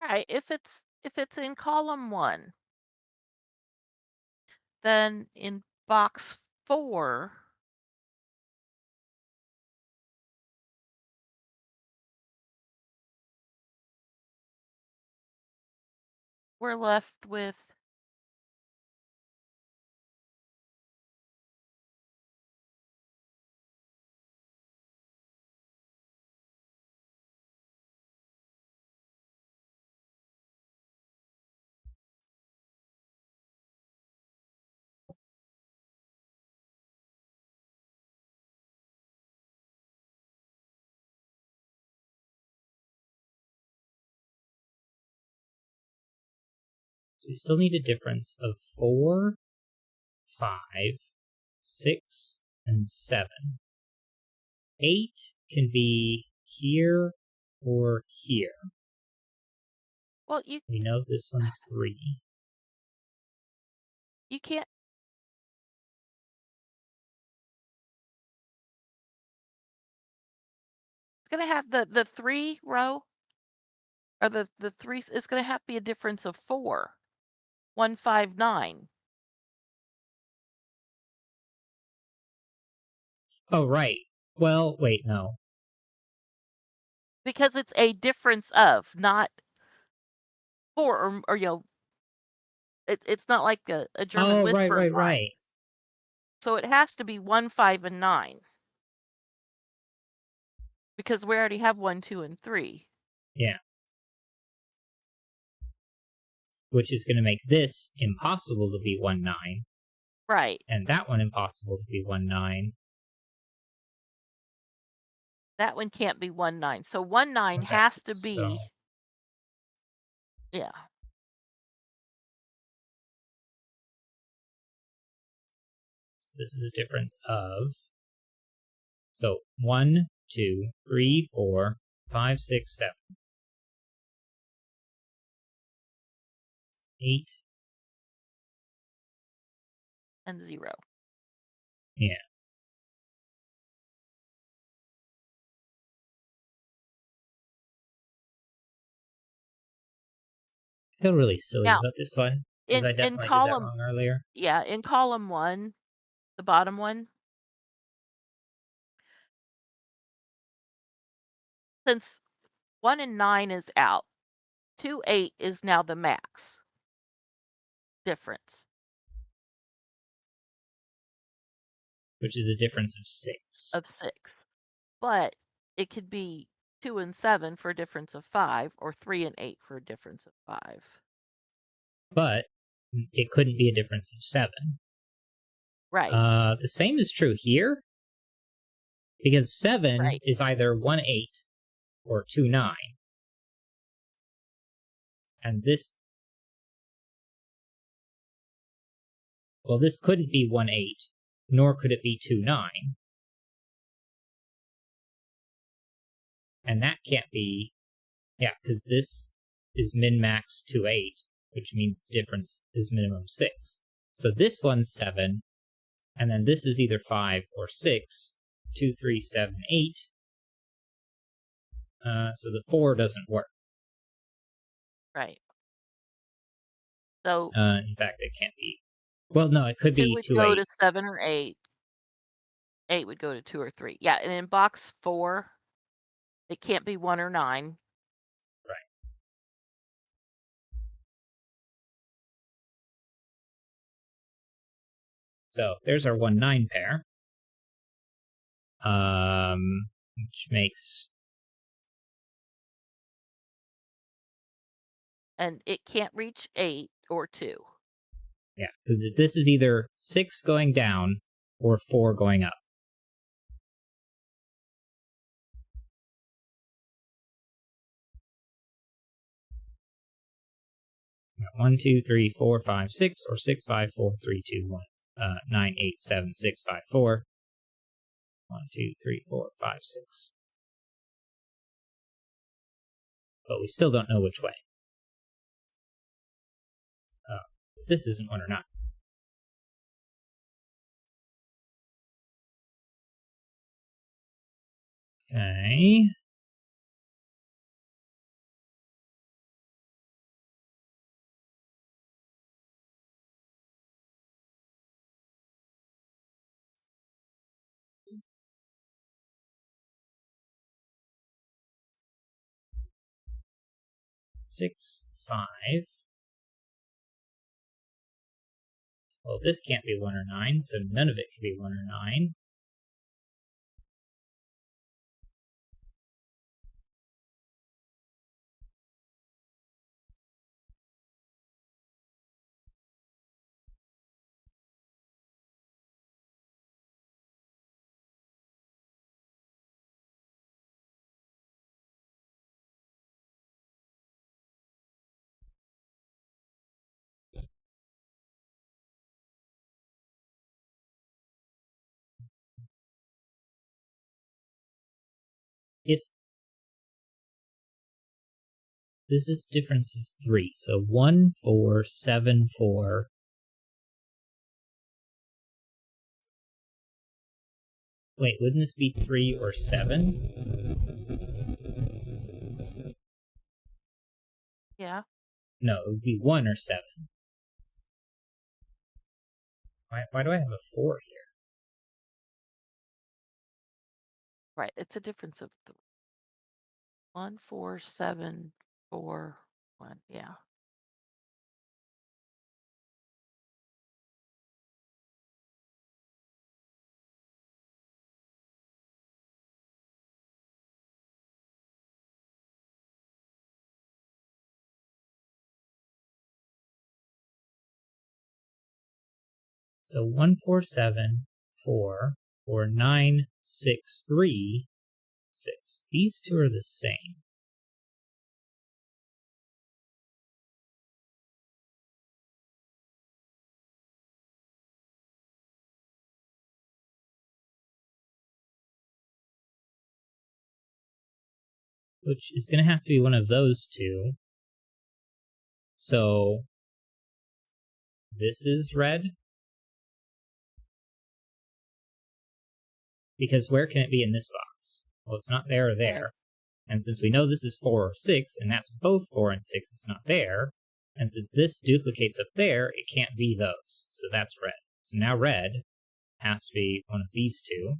Right, if it's in column 1, then in box 4, we're left with So we still need a difference of 4, 5, 6, and 7. 8 can be here or here. Well, We know this one's 3. you can't. It's gonna have the 3 row or the 3. It's gonna have to be a difference of 4. 1, 5, 9. Oh, right. Well, wait, no. Because it's a difference of, not 4 or it's not like a German Oh, whisper line. right. So it has to be 1, 5, and 9. Because we already have 1, 2, and 3. Yeah. Which is going to make this impossible to be 1, 9. Right. And that one impossible to be 1, 9. That one can't be 1, 9. So 1, 9 Okay, has to so be. Yeah. this is a difference of, so 1, 2, 3, 4, 5, 6, 7, 8. And 0. Yeah. I feel really silly Now, about this one because I in definitely did that column wrong earlier. yeah, in column 1, the bottom one, since 1 and 9 is out, 2, 8 is now the max difference. Which is a difference of 6. Of 6. But it could be 2 and 7 for a difference of 5, or 3 and 8 for a difference of 5. But it couldn't be a difference of 7. Right. The same is true here, because 7 Right. is either 1, 8 or 2, 9. And this, well, this couldn't be 1, 8, nor could it be 2, 9. And that can't be, yeah, because this is min-max 2, 8, which means the difference is minimum 6. So this one's 7, and then this is either 5 or 6. 2, 3, 7, 8. So the 4 doesn't work. Right. So In fact, it can't be. Well, no, it could 2 be would 2, go 8. to 7 or 8. 8 would go to 2 or 3. Yeah, and in box 4, it can't be 1 or 9. Right. So there's our 1, 9 pair. Which makes, And it can't reach 8 or 2. yeah, because this is either 6 going down or 4 going up. Got 1, 2, 3, 4, 5, 6, or 6, 5, 4, 3, 2, 1, 9, 8, 7, 6, 5, 4. 1, 2, 3, 4, 5, 6. But we still don't know which way. This isn't 1 or 9. Okay. Six, 5. Well, this can't be 1 or 9, so none of it can be 1 or 9. if this is difference of 3, so 1, 4, 7, 4. Wait, wouldn't this be 3 or 7? Yeah. No, it would be 1 or 7. Why do I have a 4 here? Right. It's a difference of 1, 4, 7, 4, 1. Yeah. So 1, 4, 7, 4, or 9, 6, 3, 6. These two are the same. Which is going to have to be one of those two. So this is red. Because where can it be in this box? Well, it's not there or there. And since we know this is 4 or 6, and that's both 4 and 6, it's not there. And since this duplicates up there, it can't be those. So that's red. So now red has to be one of these two.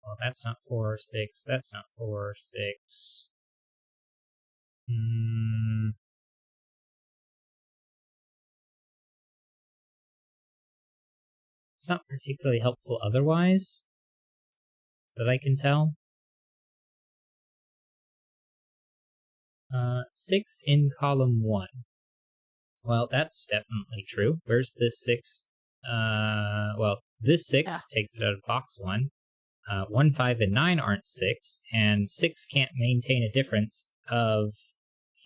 Well, that's not 4 or 6. That's not 4 or 6. It's not particularly helpful otherwise, that I can tell. 6 in column 1. Well, that's definitely true. Where's this 6? Well, this 6 takes it out of box 1. 1, 5, and 9 aren't 6, and 6 can't maintain a difference of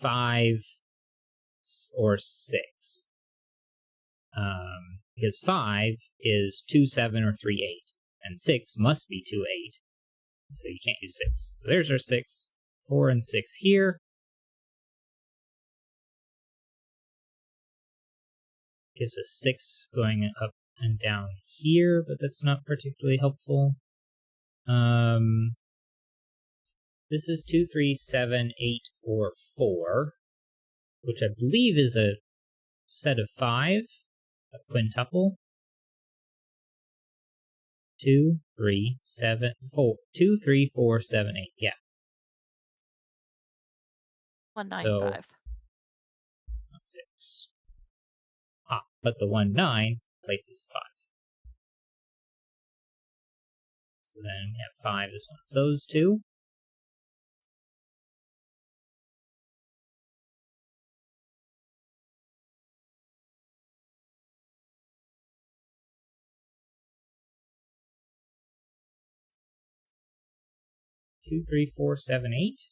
5 or 6. Because 5 is 2, 7, or 3, 8, and 6 must be 2, 8, so you can't use 6. So there's our 6, 4 and 6 here. Gives us 6 going up and down here, but that's not particularly helpful. This is 2, 3, 7, 8, or 4, which I believe is a set of 5, a quintuple. 2, 3, 7, 4. 2, 3, 4, 7, 8. Yeah. 195. So, 6. But the 1, 9 places 5. So then we have 5 as one of those two. Two, 3, 4, 7, 8.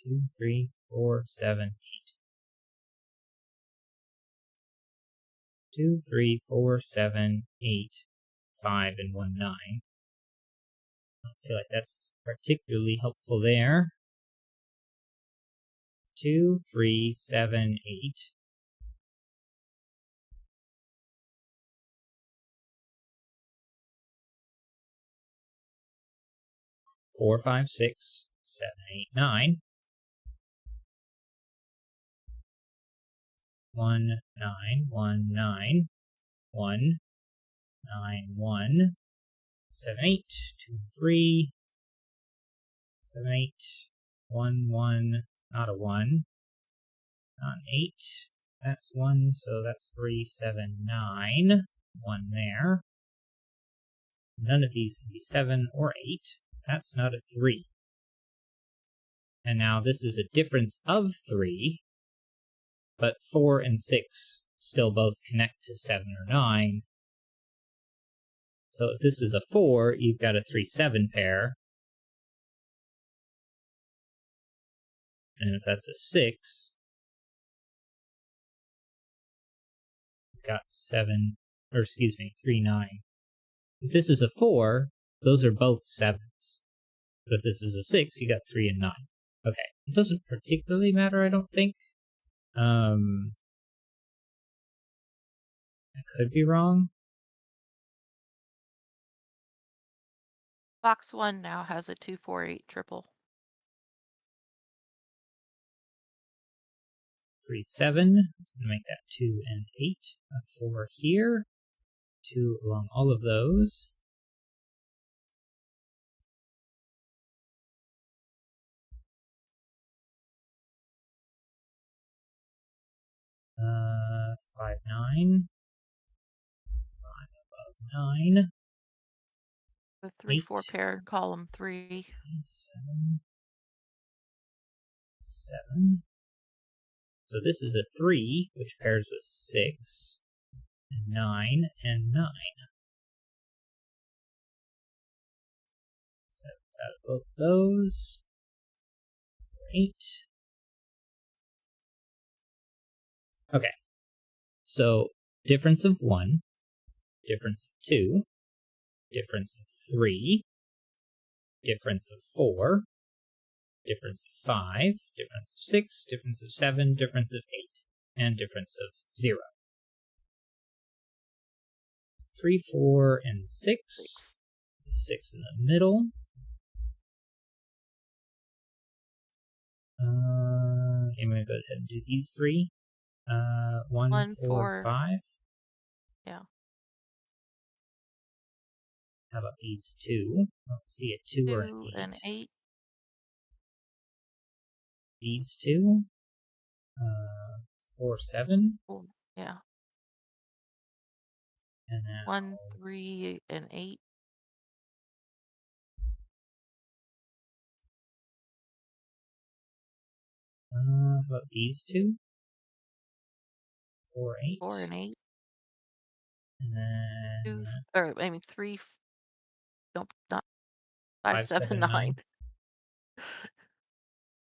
2, 3, 4, 7, 8. 2, 3, 4, 7, 8, 5, and 1, 9. I don't feel like that's particularly helpful there. 2, 3, 7, 8. 4, 5, 6, 7, 8, 9. 1, 9, 1, 9, 1, 9, 1, 7, 8, 2, 3, 7, 8, 1, 1, not a 1, not an 8, that's 1, so that's 3, 7, 9, 1 there. None of these can be 7 or 8, that's not a 3. And now this is a difference of 3, but 4 and 6 still both connect to 7 or 9. So if this is a 4, you've got a 3-7 pair. And if that's a 6, you've got 3-9. If this is a 4, those are both 7s. But if this is a 6, you got 3 and 9. Okay. It doesn't particularly matter, I don't think. I could be wrong. Box 1 now has a 248 triple. 3-7. It's going to make that 2 and 8. A 4 here. 2 along all of those. Uh, 5-9. 5 above 9. The 3-4 8. pair in column 3. 7. 7. So this is a 3, which pairs with 6, and 9, and 9. 7's out of both of those. 8. Okay. So difference of 1, difference of 2, difference of 3, difference of 4, difference of 5, difference of 6, difference of 7, difference of 8, and difference of 0. 3, 4, and 6. It's a 6 in the middle. I'm going to go ahead and do these 3. 1, 1, 4, 4. 5. Yeah. How about these 2? Let's see, a 2 or an 2 8. and 8. These 2. 4, 7. 4. Yeah. And now 1, 3, and 8. How about these 2? 4, 8. 4 and 8. And then 2, or I mean 3. Nope, not 5, 5, 7, 7, 9. 9.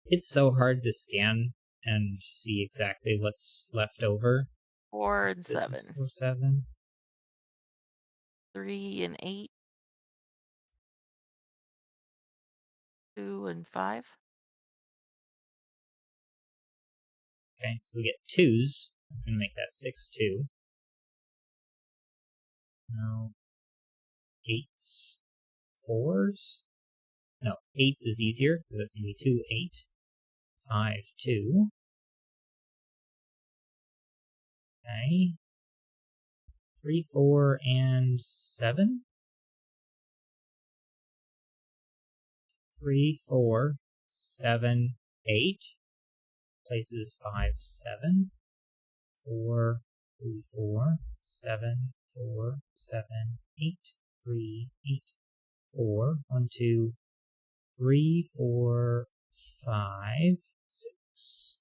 It's so hard to scan and see exactly what's left over. 4 and This 7. is 4, 7. 3 and 8. 2 and 5. Okay, so we get 2s. That's going to make that 6, 2. No. 8s, 4s. No, 8s is easier because that's going to be 2, 8. 5, 2. Okay. 3, 4, and 7. 3, 4, 7, 8. Places 5, 7. 4, 3, 4, 7, 4, 7, 8, 3, 8, 4, 1, 2, 3, 4, 5, 6.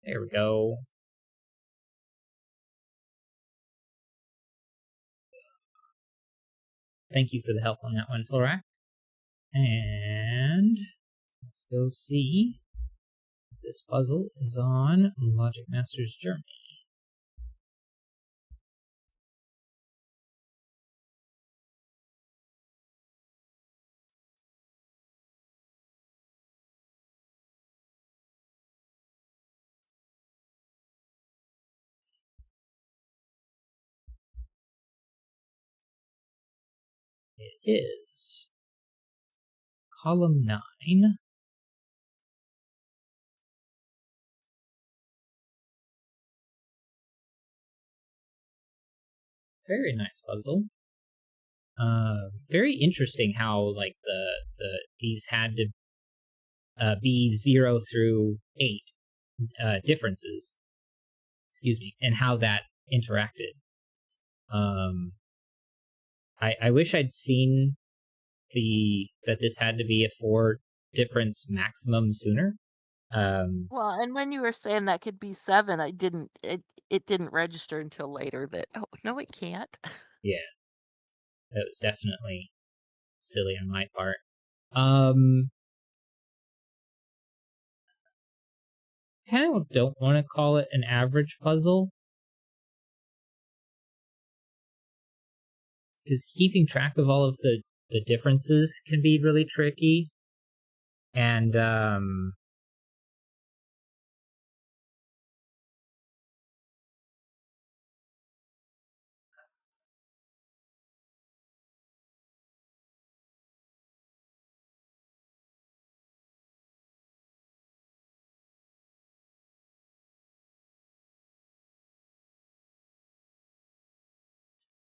There we go. Thank you for the help on that one, Florak. And let's go see if this puzzle is on Logic Master's Journey. It is column 9. Very nice puzzle. Very interesting how like these had to be 0 through 8 differences. Excuse me, and how that interacted. I wish I'd seen that this had to be a 4 difference maximum sooner. Well, and when you were saying that could be 7, it didn't register until later that, oh, no, it can't. Yeah. That was definitely silly on my part. Kind of don't want to call it an average puzzle, because keeping track of all of the differences can be really tricky. And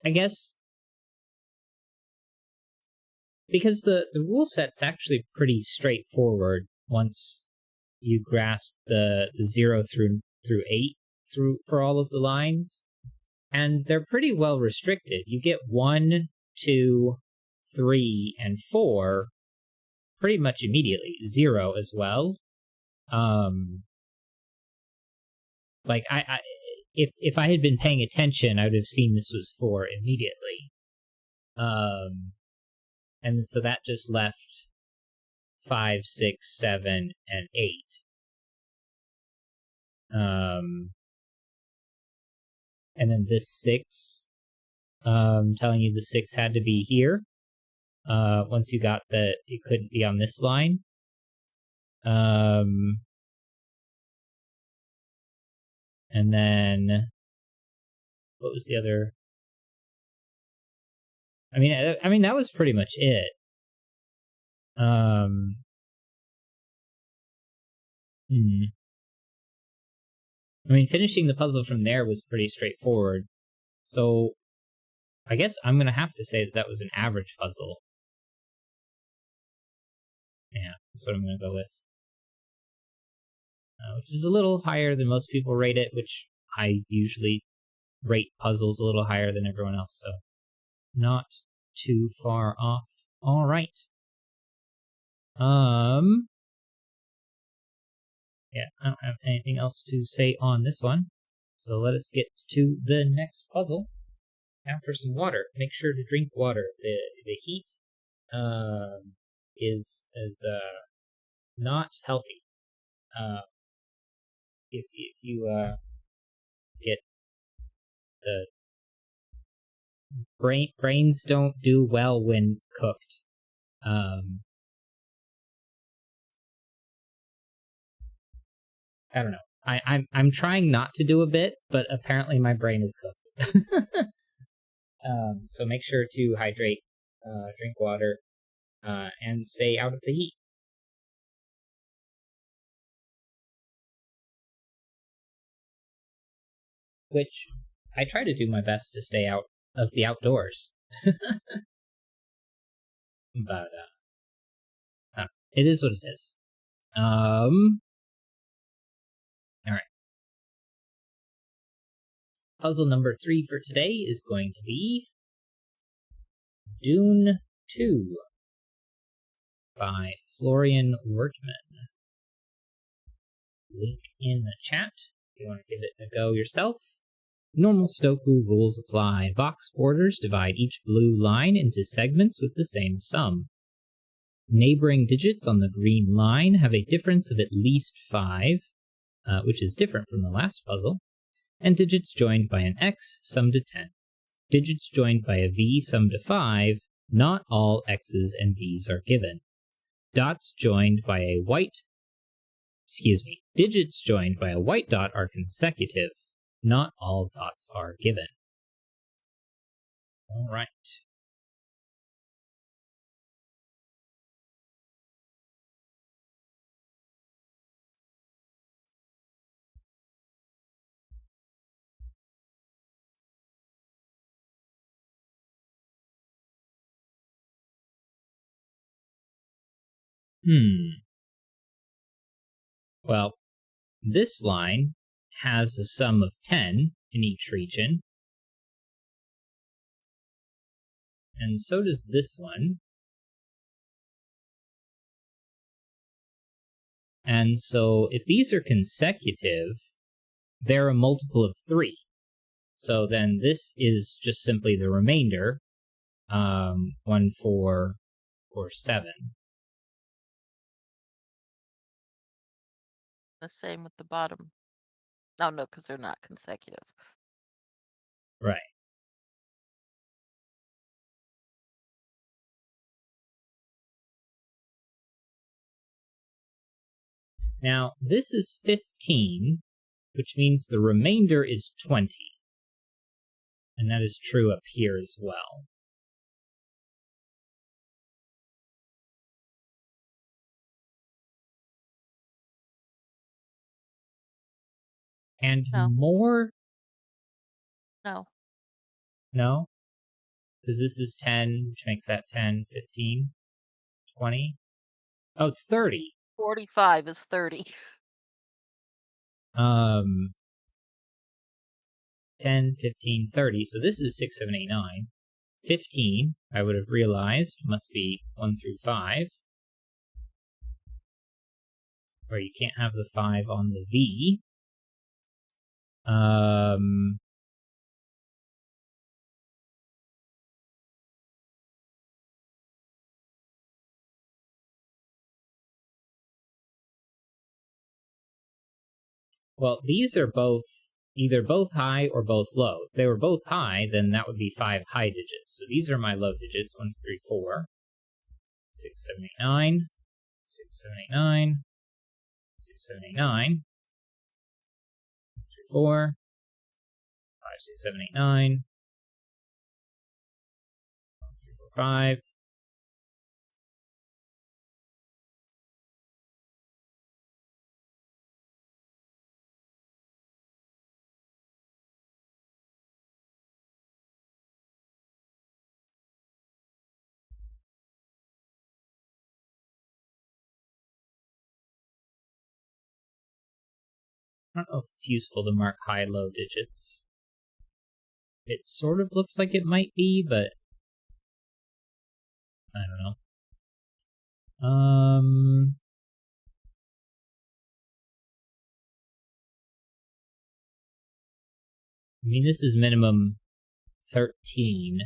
I guess because the rule set's actually pretty straightforward once you grasp the 0 through 8 through for all of the lines, and they're pretty well restricted. You get 1, 2, 3, and 4 pretty much immediately. 0 as well. Like if I had been paying attention, I would have seen this was 4 immediately. And so that just left 5, 6, 7, and 8. And then this 6, telling you the 6 had to be here. Once you got that it couldn't be on this line. And then what was the other? I mean that was pretty much it. I mean, finishing the puzzle from there was pretty straightforward. So I guess I'm going to have to say that was an average puzzle. Yeah, that's what I'm going to go with. Which is a little higher than most people rate it, which I usually rate puzzles a little higher than everyone else, so not too far off. All right. Yeah, I don't have anything else to say on this one. So let us get to the next puzzle. After some water. Make sure to drink water. The heat is not healthy. If you get the brains don't do well when cooked. I don't know. I'm trying not to do a bit, but apparently my brain is cooked. So make sure to hydrate, drink water, and stay out of the heat. Which I try to do my best to stay out of the outdoors. But it is what it is. All right. Puzzle number 3 for today is going to be Dune 2 by Florian Wertman. Link in the chat if you want to give it a go yourself. Normal Sudoku rules apply. Box borders divide each blue line into segments with the same sum. Neighboring digits on the green line have a difference of at least 5, which is different from the last puzzle, and digits joined by an X sum to 10. Digits joined by a V sum to 5, not all X's and V's are given. Digits joined by a white dot are consecutive. Not all dots are given. All right. Well, this line has a sum of 10 in each region. And so does this one. And so if these are consecutive, they're a multiple of 3. So then this is just simply the remainder 1, 4, or 7. The same with the bottom. Oh, no, because they're not consecutive. Right. Now, this is 15, which means the remainder is 20. And that is true up here as well. And No. more? No. No? Because this is 10, which makes that 10, 15, 20. Oh, it's 30. 45 is 30. 10, 15, 30. So this is 6, 7, 8, 9. 15, I would have realized, must be 1 through 5. Where you can't have the 5 on the V. Well, these are either both high or both low. If they were both high, then that would be 5 high digits. So these are my low digits, 1, 2, 3, 4, 6, 7, 8, 9, 6, 7, 8, 9, 6, 7, 8, 9, 3, 4, 5, 6, 7, 8, 9, 3, 4, 5. I don't know if it's useful to mark high-low digits. It sort of looks like it might be, but I don't know. I mean, this is minimum 13.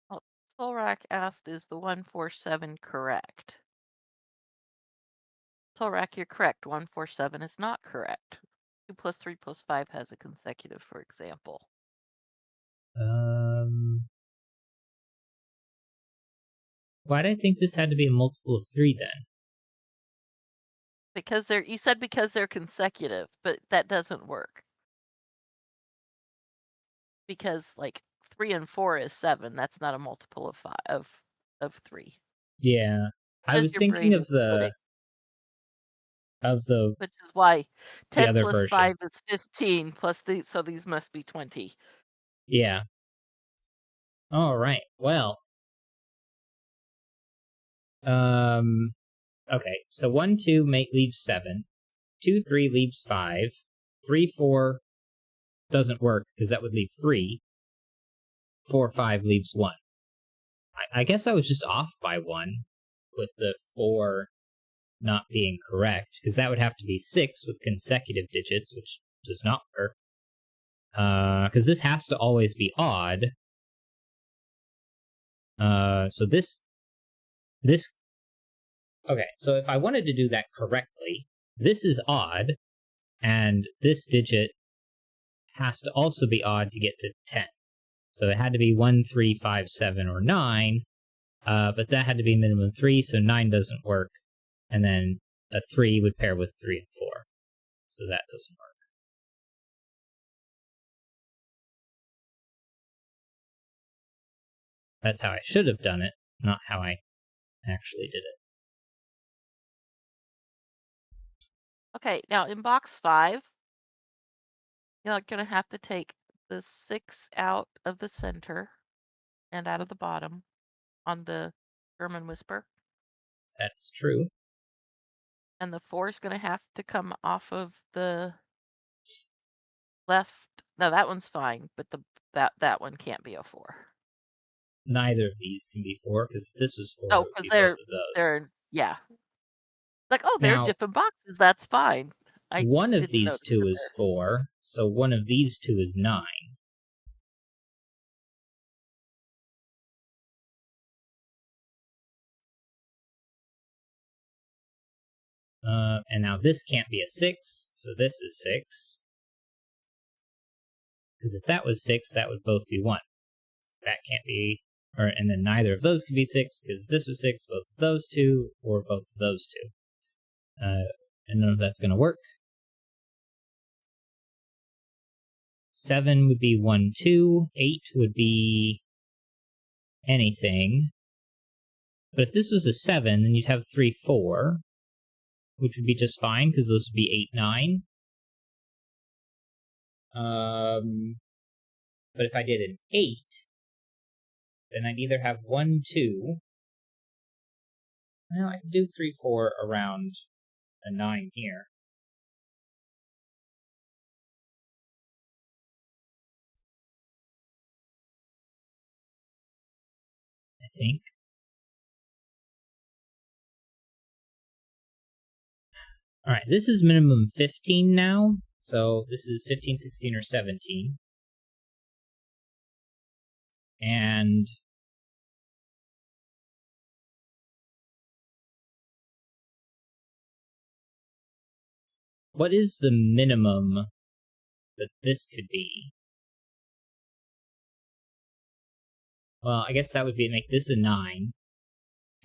Well, Solrak asked, is the 147 correct? Solrak, you're correct. 147 is not correct. 2 plus 3 plus 5 has a consecutive, for example. Why did I think this had to be a multiple of 3 then? Because you said because they're consecutive, but that doesn't work. Because like 3 and 4 is 7. That's not a multiple of 5 of 3. Yeah. I Because was your thinking brain of is coding, which is why the 10 other plus version. 5 is 15 plus these, so these must be 20. Yeah. All right. Well. Okay. So 1, 2 leaves 7. 2, 3 leaves 5. 3, 4 doesn't work because that would leave 3. 4, 5 leaves 1. I guess I was just off by 1 with the 4 not being correct, because that would have to be 6 with consecutive digits, which does not work. Because this has to always be odd. So this. Okay, so if I wanted to do that correctly, this is odd, and this digit has to also be odd to get to 10. So it had to be 1, 3, 5, 7, or 9, but that had to be minimum 3, so 9 doesn't work. And then a 3 would pair with 3 and 4, so that doesn't work. That's how I should have done it, not how I actually did it. Okay, now in box 5, you're going to have to take the 6 out of the center and out of the bottom on the German Whisper. That is true. And the 4 is going to have to come off of the left. No, that one's fine, but that one can't be a 4. Neither of these can be 4, because if this was 4, it Oh, would because be both of those. they're yeah. Like, oh, they're Now, different boxes. That's fine. I one of didn't these notice two that is 4, so one of these two is 9. And now this can't be a 6, so this is 6. Because if that was 6, that would both be 1. That can't be... and then neither of those could be 6, because if this was 6, both of those two, or both of those two. And none of that's going to work. 7 would be 1, 2. 8 would be anything. But if this was a 7, then you'd have 3, 4, which would be just fine, because those would be 8, 9. But if I did an 8, then I'd either have 1, 2. Well, I could do 3, 4 around a 9 here. I think. Alright, this is minimum 15 now. So this is 15, 16, or 17. And what is the minimum that this could be? Well, I guess that would be make this a 9.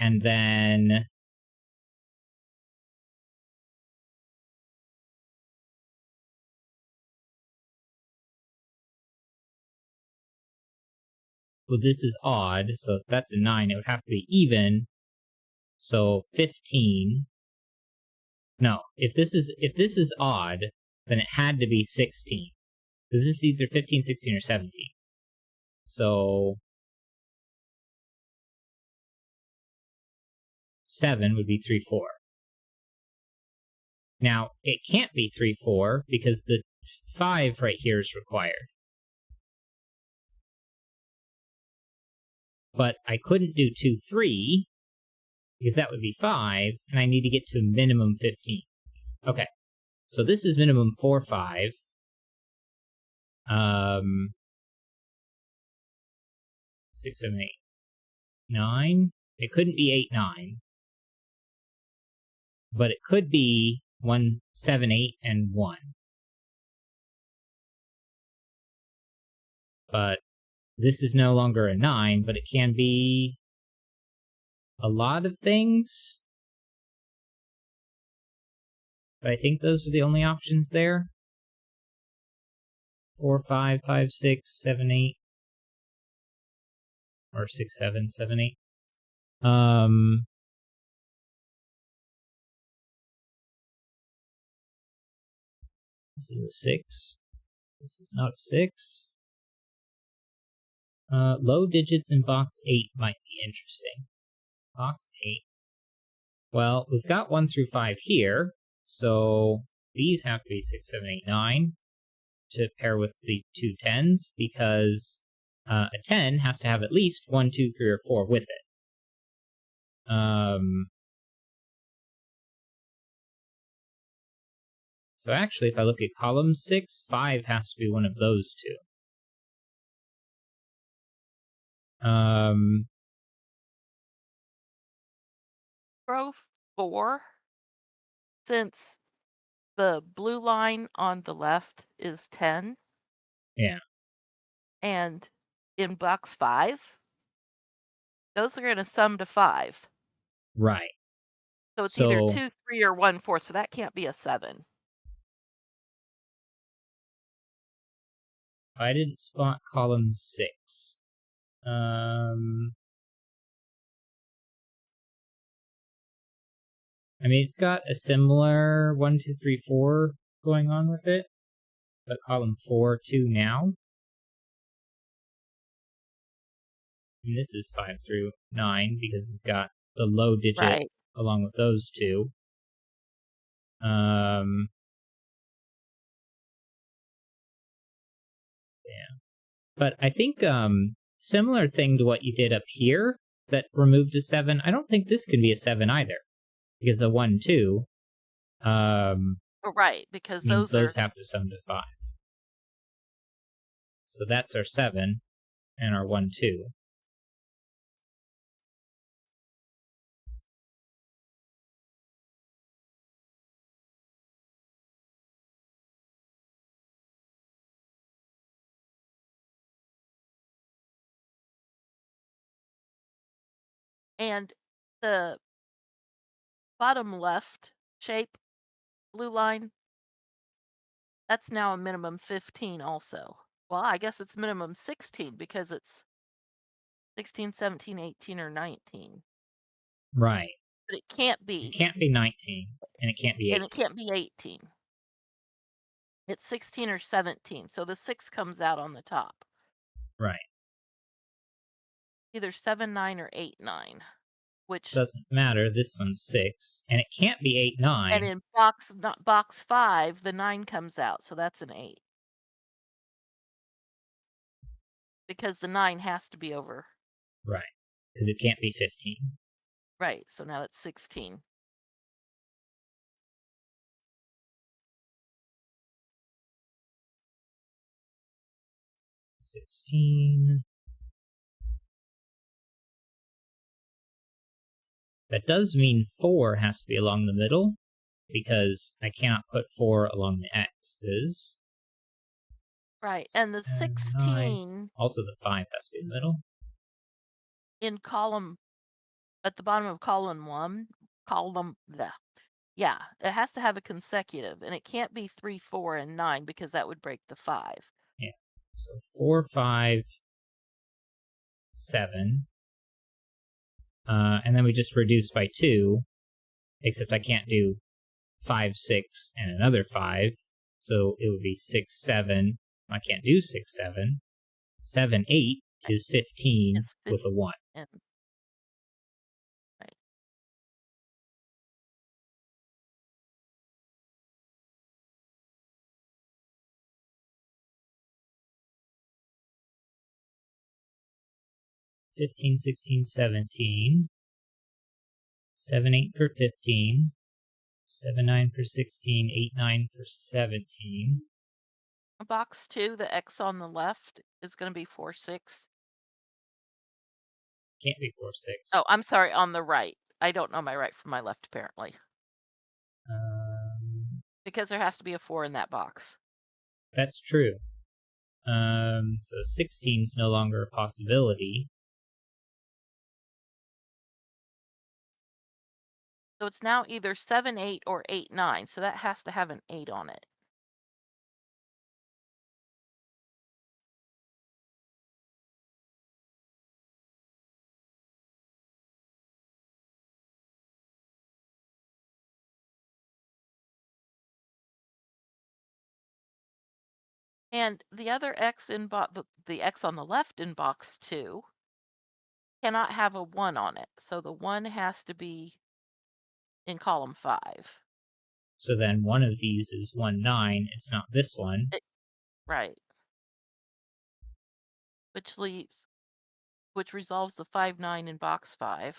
And then... well, this is odd, so if that's a 9, it would have to be even. So 15. No, if this is odd, then it had to be 16. Because this is either 15, 16, or 17. So 7 would be 3, 4. Now, it can't be 3, 4 because the 5 right here is required. But I couldn't do 2, 3 because that would be 5, and I need to get to a minimum 15. Okay, so this is minimum 4, 5. 6, 7, 8, 9. It couldn't be 8, 9. But it could be 1, 7, 8, and 1. But this is no longer a 9, but it can be a lot of things. But I think those are the only options there. 4, 5, 5, 6, 7, 8. Or 6, 7, 7, 8. This is a 6. This is not a 6. Low digits in box 8 might be interesting. Box 8. Well, we've got 1 through 5 here, so these have to be 6, 7, 8, 9 to pair with the two 10s, because a 10 has to have at least 1, 2, 3, or 4 with it. So actually, if I look at column 6, 5 has to be one of those two. Row 4, since the blue line on the left is 10. Yeah. And in box 5, those are going to sum to 5. Right. So it's either 2, 3, or 1, 4. So that can't be a 7. I didn't spot column 6. I mean, it's got a similar 1, 2, 3, 4 going on with it, but column 4, 2 now. And this is 5 through 9 because we've got the low digit along with those two. Yeah. But I think similar thing to what you did up here that removed a 7, I don't think this can be a 7 either. because the 1, 2 Right, because means those are... those have to sum to 5. So that's our 7 and our 1, 2. And the bottom left shape, blue line, that's now a minimum 15 also. Well, I guess it's minimum 16 because it's 16, 17, 18, or 19. Right. But it can't It be, can't be 19, and it can't be and 18. it can't be 18. It's 16 or 17, so the 6 comes out on the top. Right. Either 7, 9, or 8, 9, which... Doesn't matter. This one's 6, and it can't be 8, 9. And in box 5, the 9 comes out, so that's an 8. Because the 9 has to be over. Right. Because it can't be 15. Right, so now it's 16. That does mean 4 has to be along the middle, because I cannot put 4 along the x's. Right, and the 9. 16 Also, the 5 has to be in the middle. in column, at the bottom of column 1, yeah, it has to have a consecutive, and it can't be 3, 4, and 9 because that would break the 5. Yeah. So 4, 5, 7. And then we just reduce by 2, except I can't do 5, 6, and another 5. So it would be 6, 7. I can't do 6, 7. 7, 8 is 15 It's with a 1. and, right. 15, 16, 17. 7, 8 for 15. 7, 9 for 16. 8, 9 for 17. Box 2, the X on the left is going to be 4, 6. Can't be 4, 6. Oh, I'm sorry, on the right. I don't know my right from my left, apparently. Because there has to be a 4 in that box. That's true. So 16 is no longer a possibility. So it's now either 7, 8, or 8, 9. So that has to have an 8 on it. And the other X in the X on the left in box 2 cannot have a 1 on it. So the 1 has to be in column 5. So then one of these is 1, 9. It's not this one. Right. Which resolves the 5, 9 in box 5.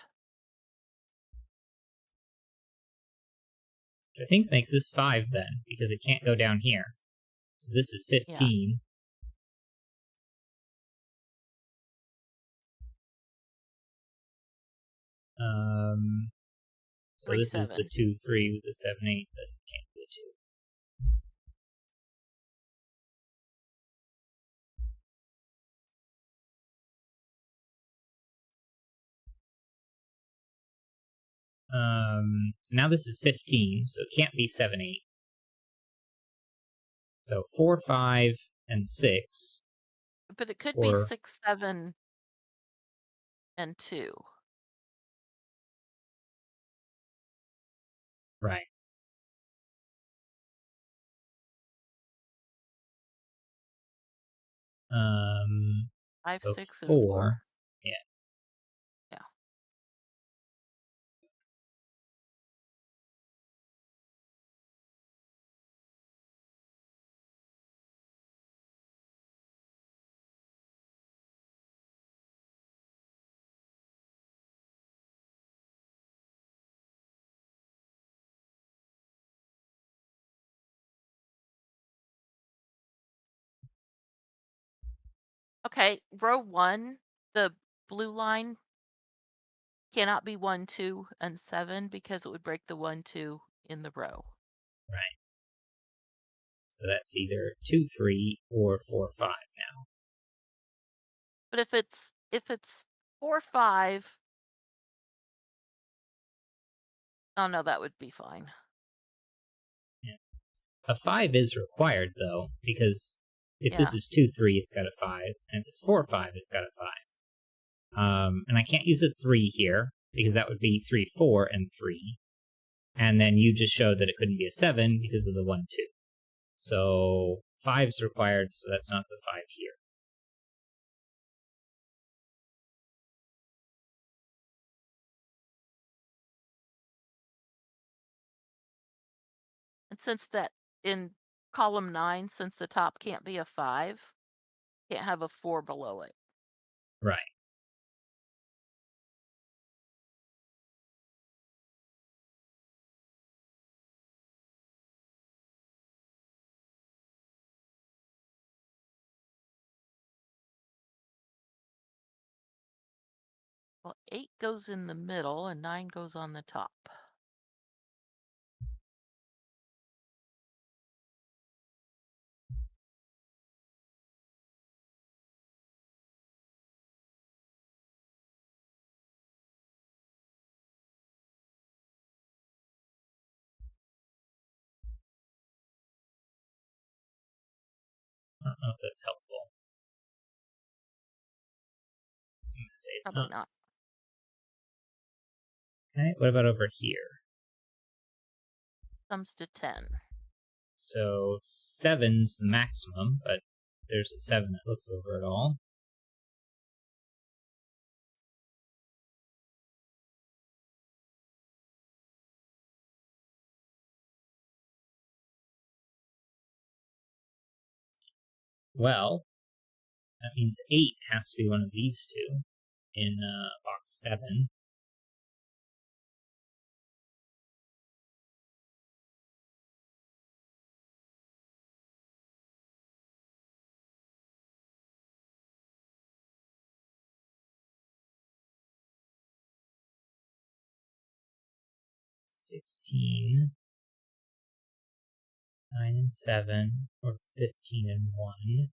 I think makes this 5 then, because it can't go down here. So this is 15. So 3, this is 7. the 2, 3 with the 7, 8, but it can't be the 2. So now this is 15, so it can't be 7, 8. So 4, 5, and 6. But it could be Or 6, 7, and 2. right. 5, So 6, and 4. 4. Yeah. Yeah. Okay, row 1, the blue line cannot be 1, 2, and 7 because it would break the 1, 2 in the row. Right. So that's either 2, 3, or 4, 5 now. But if it's 4, 5, oh no, that would be fine. Yeah. A 5 is required, though, because if this Yeah. is 2, 3, it's got a 5, and if it's 4, 5, it's got a 5. And I can't use a 3 here, because that would be 3, 4, and 3. And then you just showed that it couldn't be a 7 because of the 1, 2. So 5's required, so that's not the 5 here. And since that in column 9, since the top can't be a 5, can't have a 4 below it. Right. Well, 8 goes in the middle and 9 goes on the top. I don't know if that's helpful. I'm going to say it's Probably not. not. Okay, what about over here? Comes to 10. So 7's the maximum, but there's a 7 that looks over it all. Well, that means 8 has to be one of these two in box 7. $16, 9 and 7, or 15 and 1.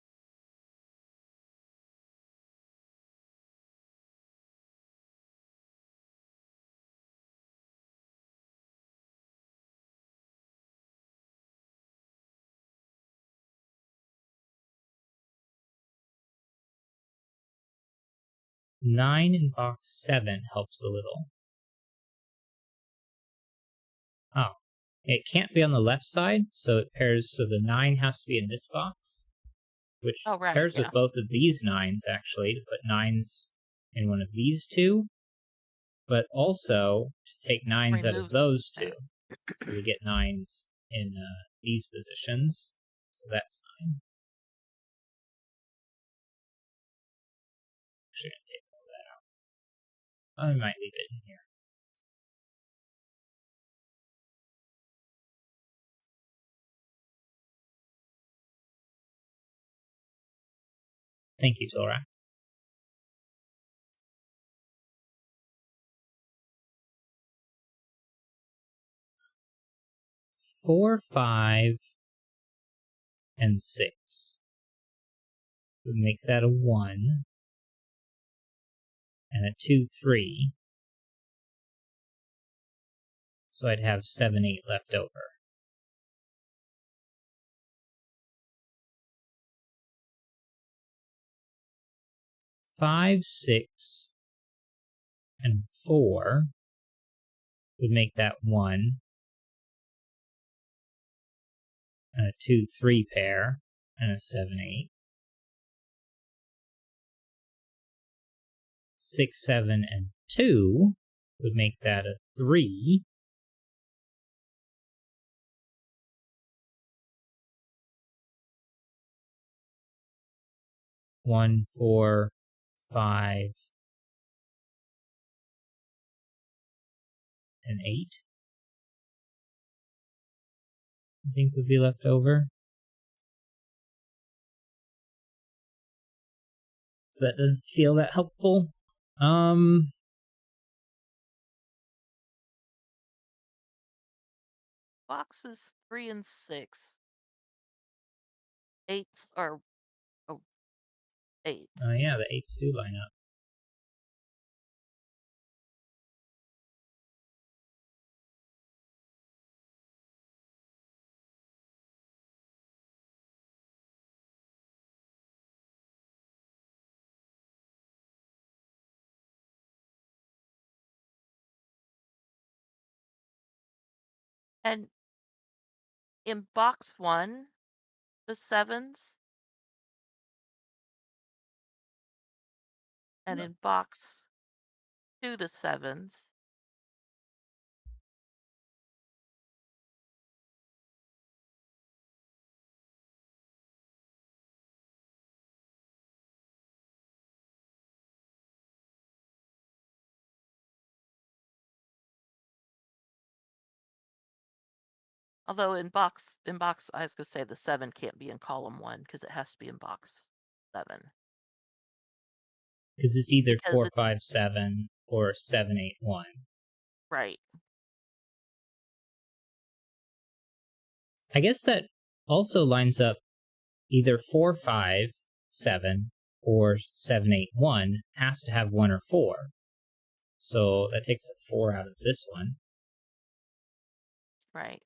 Nine in box 7 helps a little. Oh, it can't be on the left side, so it pairs. So the 9 has to be in this box, which Oh, right, pairs yeah. with both of these 9s actually, to put 9s in one of these two, but also to take 9s out of Remove those two. yeah. So we get 9s in these positions. So that's 9. Actually, I'm going to take all that out. I might leave it in here. Thank you, Torah. 4, 5, and 6. We make that a 1, and a 2, 3. So I'd have 7, 8 left over. 5, 6, and 4 would make that 1, and a 2, 3 pair, and a 7, 8. 6, 7, and 2 would make that a 3. 1, 4, 5, and 8, I think would be left over. So that doesn't feel that helpful. Boxes 3 and 6. Eights are eights. Yeah, the 8s do line up. And in box 1, the 7s, and in box 2, the 7s. Although in box, I was gonna say the 7 can't be in column 1 because it has to be in box 7. Because it's either Because 4, it's 5, 7 or 7, 8, 1. right. I guess that also lines up either 4, 5, 7 or 7, 8, 1 has to have 1 or 4. So that takes a 4 out of this one. Right.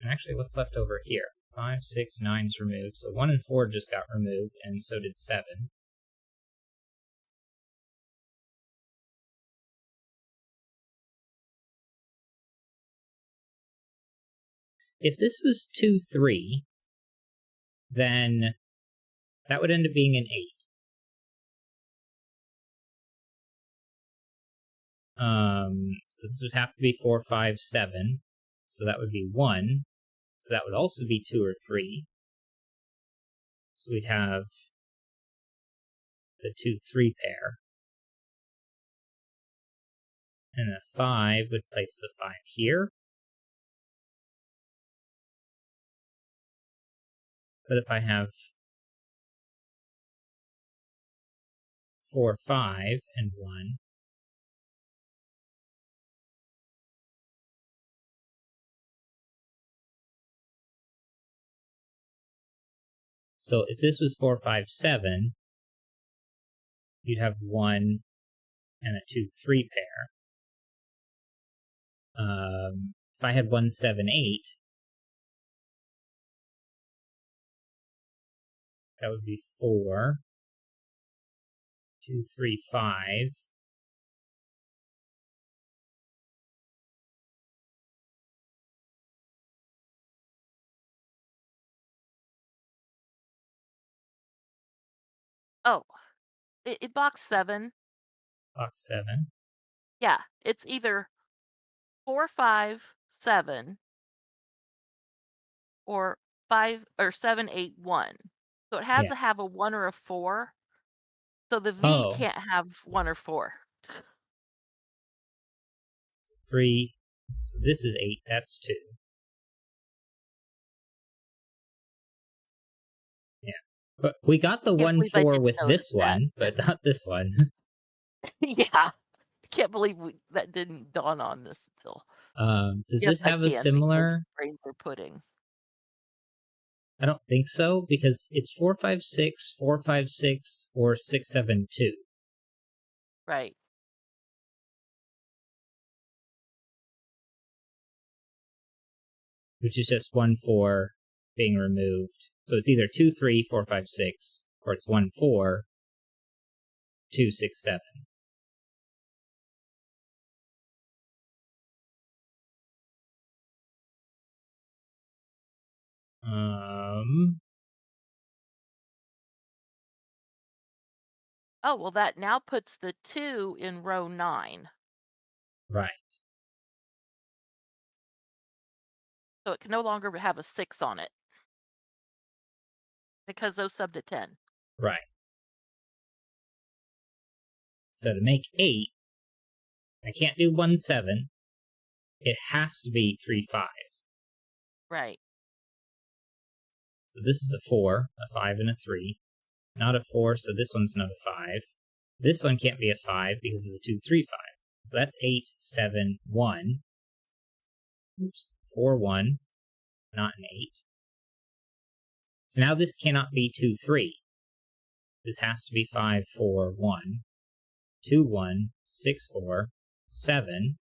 And actually, what's left over here? 5, 6, 9's removed. So 1 and 4 just got removed, and so did 7. If this was 2, 3, then that would end up being an 8. So this would have to be 4, 5, 7. So that would be 1. So that would also be 2 or 3. So we'd have the 2, 3 pair. And a 5 would place the 5 here. But if I have 4, 5, and 1, so if this was 4, 5, 7, you'd have 1 and a 2, 3 pair. If I had 1, 7, 8, that would be 4, 2, 3, 5. Oh, in box 7, Box 7. yeah, it's either 4, 5, 7 or 5 or 7, 8, 1. So it has Yeah. to have a 1 or a 4. So the V Oh, can't have 1 or 4. 3. So this is 8. That's 2. Yeah. But we got the Can't 1, believe I 4 didn't with notice this that. one, but not this one. Yeah. I can't believe that didn't dawn on us until. Does Yes, this I have a can because similar? brains are pudding. I don't think so, because it's 4, 5, 6, 4, 5, 6, or 6, 7, 2. Right. Which is just 1, 4 being removed. So it's either 2, 3, 4, 5, 6, or it's 1, 4, 2, 6, 7. Oh, well, that now puts the 2 in row 9. Right, So it can no longer have a 6 on it because those subbed to 10. right. So to make 8, I can't do 1, 7. It has to be 3, 5. Right. So this is a 4, a 5, and a 3. not a 4, so this one's not a 5. This one can't be a 5 because of the 2, 3, 5. So that's 8, 7, 1. Oops, 4, 1, not an 8. So now this cannot be 2, 3. This has to be 5, 4, 1. 2, 1, 6, 4, 7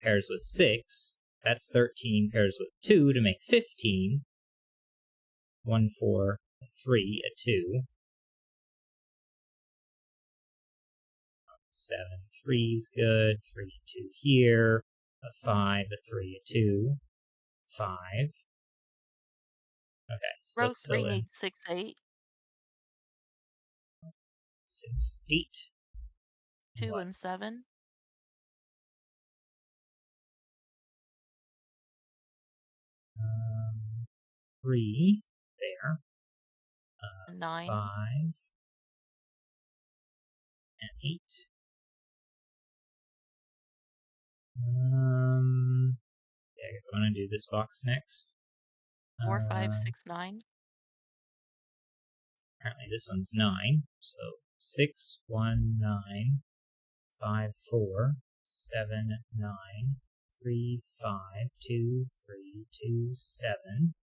pairs with 6. That's 13 pairs with 2 to make 15. 1, 4, 3, a 2. 7, 3's good. 3, 2 here. A 5, a 3, a 2. 5. Okay, so Row let's fill 3 in needs 6, 8. 6, 8. 2 What? and 7. 3 there. 9. 5 and 8. Yeah, I guess I want to do this box next. 4, 5, 6, 9. Apparently this one's 9. So 6, 1, 9, 5, 4, 7, 9, 3, 5, 2, 3, 2, 7.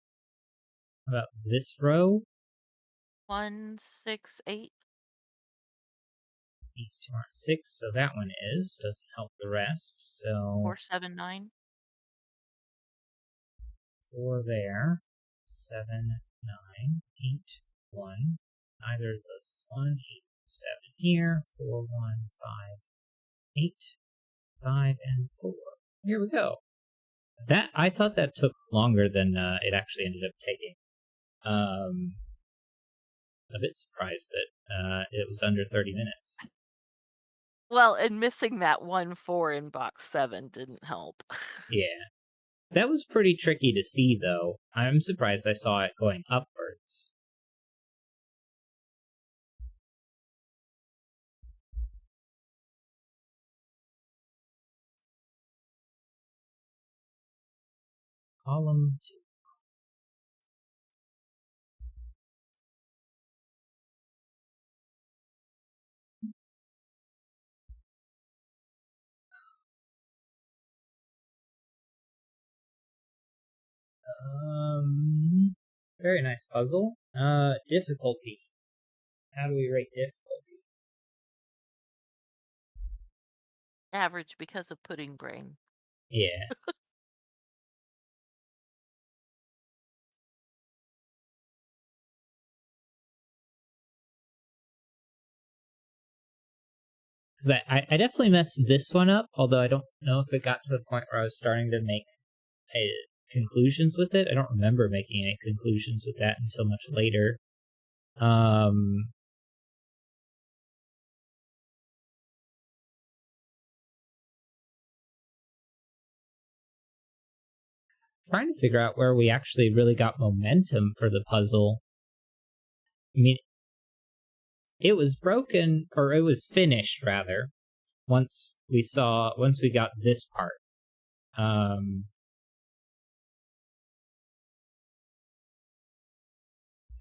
How about this row? 1, 6, 8. These two aren't 6, so that one is. Doesn't help the rest. So 4, 7, 9. 4 there. 7, 9, 8, 1. Neither of those is 1. 8, 7 here. 4, 1, 5, 8, 5, and 4. Here we go. That I thought that took longer than it actually ended up taking. A bit surprised that it was under 30 minutes. Well, and missing that 1, 4 in box 7 didn't help. Yeah. That was pretty tricky to see, though. I'm surprised I saw it going upwards. Column 2. Very nice puzzle. Difficulty. How do we rate difficulty? Average because of pudding brain. Yeah. Because I definitely messed this one up, although I don't know if it got to the point where I was starting to make conclusions with it. I don't remember making any conclusions with that until much later. Trying to figure out where we actually really got momentum for the puzzle. I mean, it was broken, or it was finished rather, once we got this part.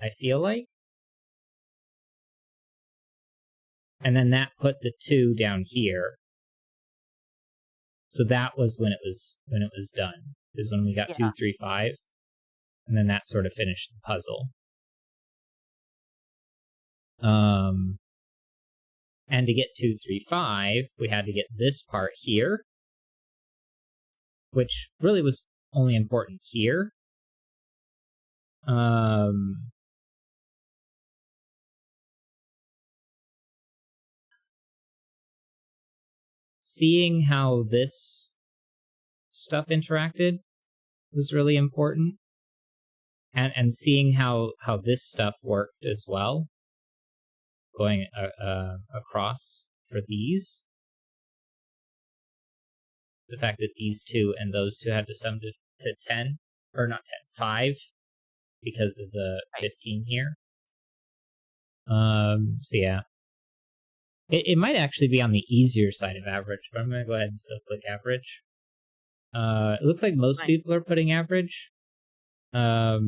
I feel like. And then that put the 2 down here. So that was when it was done. Is when we got Yeah. 2, 3, 5. And then that sort of finished the puzzle. And to get 2, 3, 5, we had to get this part here, which really was only important here. Seeing how this stuff interacted was really important. And seeing how this stuff worked as well, going across for these. The fact that these two and those two had to sum to 10, or not 10, 5, because of the 15 here. So yeah. It might actually be on the easier side of average, but I'm going to go ahead and still click average. It looks like most people are putting average. So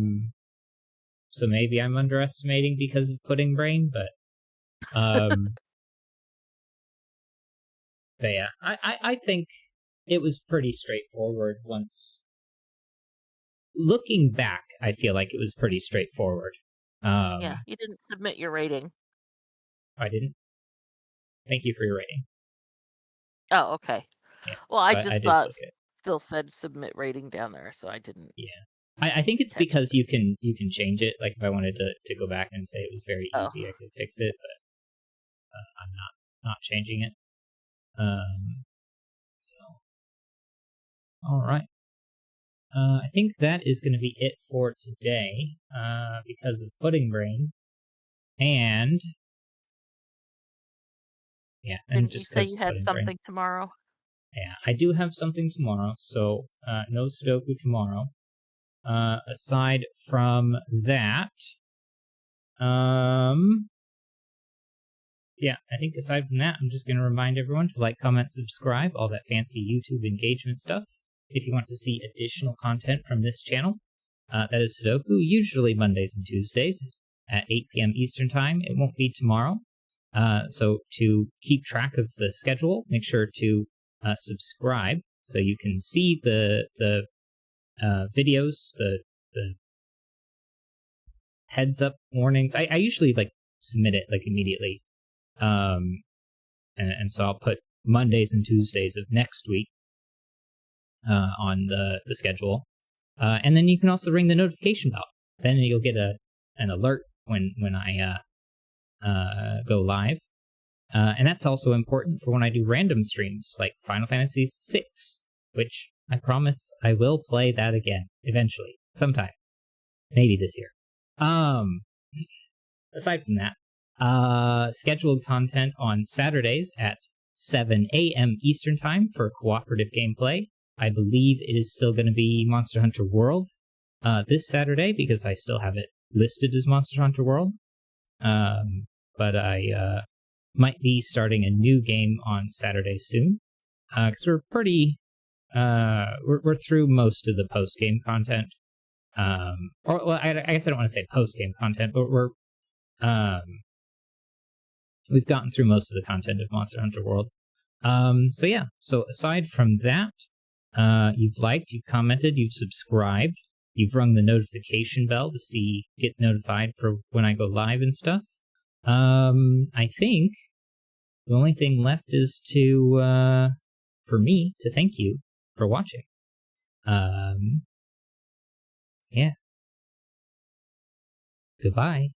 so maybe I'm underestimating because of pudding brain, but yeah, I think it was pretty straightforward once. Looking back, I feel like it was pretty straightforward. Yeah, you didn't submit your rating. I didn't. Thank you for your rating. Oh, okay. Yeah, Well, I so I just did thought book it. still said submit rating down there, so I didn't Yeah, I think it's catch because it. you can change it. Like if I wanted to go back and say it was very Oh, easy, I could fix it, but I'm not changing it. So all right. I think that is going to be it for today. Because of pudding brain, and yeah, and didn't you just say because you of had pudding brain. something tomorrow? Yeah, I do have something tomorrow, so no Sudoku tomorrow. Aside from that, yeah, I think aside from that, I'm just going to remind everyone to like, comment, subscribe, all that fancy YouTube engagement stuff. If you want to see additional content from this channel, that is Sudoku, usually Mondays and Tuesdays at 8 p.m. Eastern Time. It won't be tomorrow. So to keep track of the schedule, make sure to subscribe so you can see the videos, the heads up warnings. I usually like submit it like immediately. And so I'll put Mondays and Tuesdays of next week on the schedule. And then you can also ring the notification bell. Then you'll get an alert when I go live. And that's also important for when I do random streams like Final Fantasy VI, which I promise I will play that again eventually, sometime, maybe this year. Aside from that, scheduled content on Saturdays at 7 a.m. Eastern Time for cooperative gameplay. I believe it is still going to be Monster Hunter World this Saturday because I still have it listed as Monster Hunter World. But I might be starting a new game on Saturday soon because we're pretty we're through most of the post game content. Or well, I guess I don't want to say post game content, but we've gotten through most of the content of Monster Hunter World. So yeah. So aside from that, you've liked, you've commented, you've subscribed, you've rung the notification bell to get notified for when I go live and stuff. I think the only thing left is for me to thank you for watching. Yeah. Goodbye.